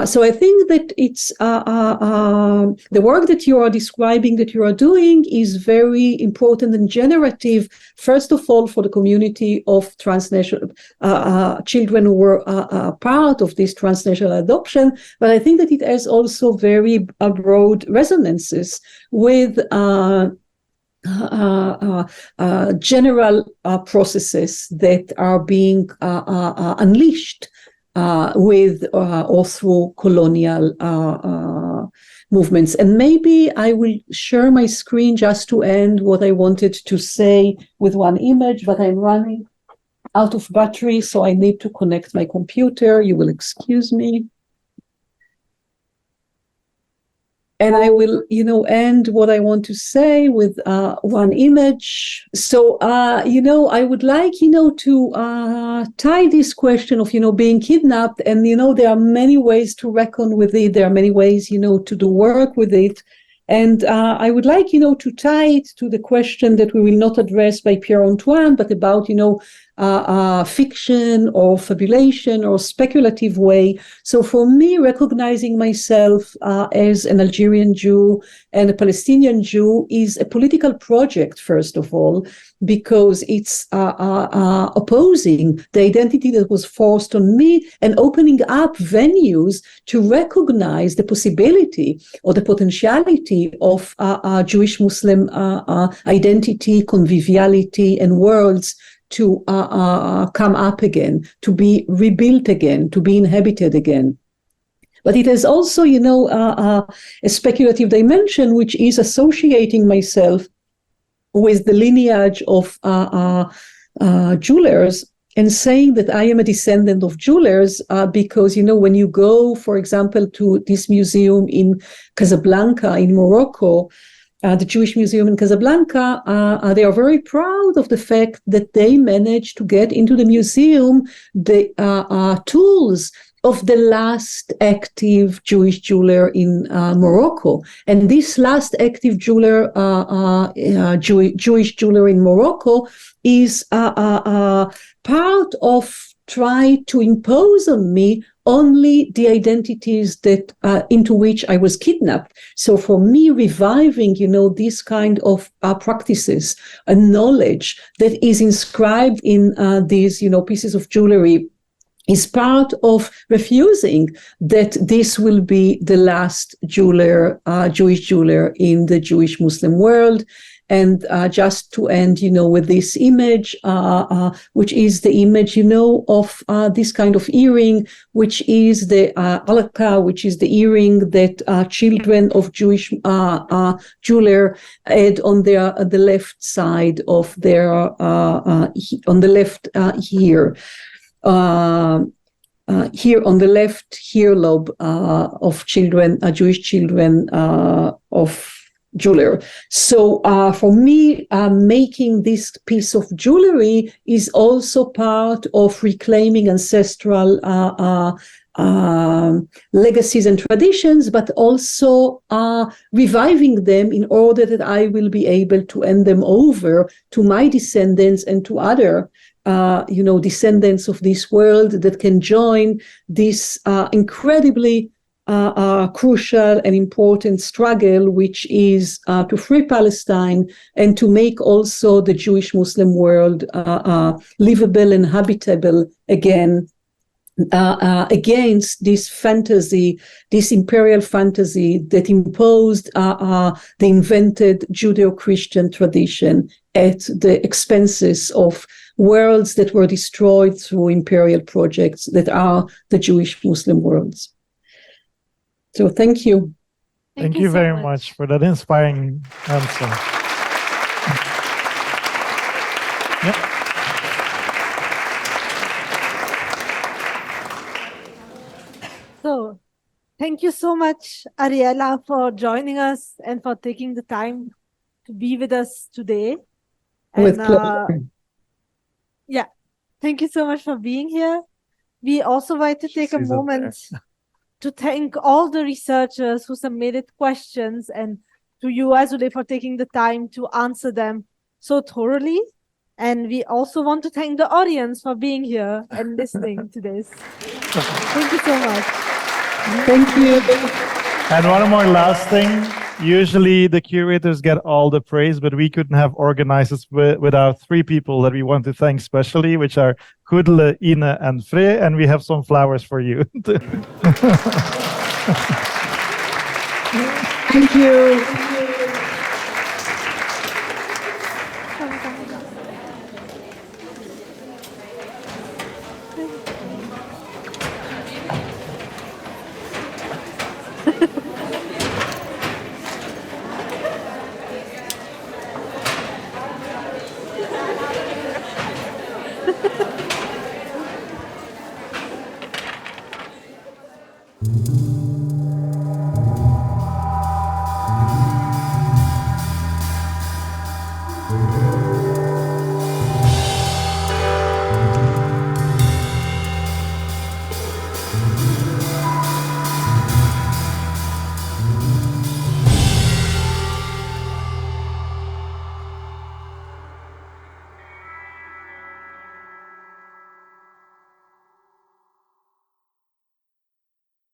So I think that it's the work that you are describing, that you are doing, is very important and generative, first of all, for the community of transnational children who were part of this transnational adoption. But I think that it has also very broad resonances with general processes that are being unleashed with or through colonial movements. And maybe I will share my screen just to end what I wanted to say with one image, but I'm running out of battery, so I need to connect my computer. You will excuse me. And I will, end what I want to say with one image. So, I would like, to tie this question of, being kidnapped. And, there are many ways to reckon with it. There are many ways, to do work with it. And I would like, to tie it to the question that we will not address by Pierre Antoine, but about, fiction or fabulation or speculative way. So for me, recognizing myself as an Algerian Jew and a Palestinian Jew is a political project, first of all, because it's opposing the identity that was forced on me and opening up venues to recognize the possibility or the potentiality of Jewish-Muslim identity, conviviality, and worlds to come up again, to be rebuilt again, to be inhabited again. But it has also, a speculative dimension, which is associating myself with the lineage of jewelers and saying that I am a descendant of jewelers because, when you go, for example, to this museum in Casablanca, in Morocco, the Jewish Museum in Casablanca, they are very proud of the fact that they managed to get into the museum the tools of the last active Jewish jeweler in Morocco. And this last active jeweler, Jewish jeweler in Morocco, is part of try to impose on me only the identities that into which I was kidnapped. So for me, reviving, this kind of practices and knowledge that is inscribed in these, pieces of jewelry is part of refusing that this will be the last jeweler, Jewish jeweler in the Jewish Muslim world. And just to end, with this image, which is the image, of this kind of earring, which is the alaka, which is the earring that children of Jewish jeweler had on the left side of their, on the left here. Here on the left earlobe of children, Jewish children of jeweler. So for me, making this piece of jewelry is also part of reclaiming ancestral legacies and traditions, but also reviving them in order that I will be able to hand them over to my descendants and to other descendants of this world that can join this incredibly crucial and important struggle, which is to free Palestine and to make also the Jewish Muslim world livable and habitable again, against this fantasy, this imperial fantasy that imposed the invented Judeo-Christian tradition at the expenses of worlds that were destroyed through imperial projects that are the Jewish Muslim worlds. So thank you. Thank you very much for that inspiring answer. Yeah. So, thank you so much, Ariella, for joining us and for taking the time to be with us today. With pleasure. Yeah, thank you so much for being here. We also want to take a moment to thank all the researchers who submitted questions and to you, Azoulay, for taking the time to answer them so thoroughly. And we also want to thank the audience for being here and listening to this. Thank you so much. Thank you. And one more last thing. Usually the curators get all the praise, but we couldn't have organized this without three people that we want to thank specially, which are Hudle, Ine, and Frey, and we have some flowers for you. Thank you.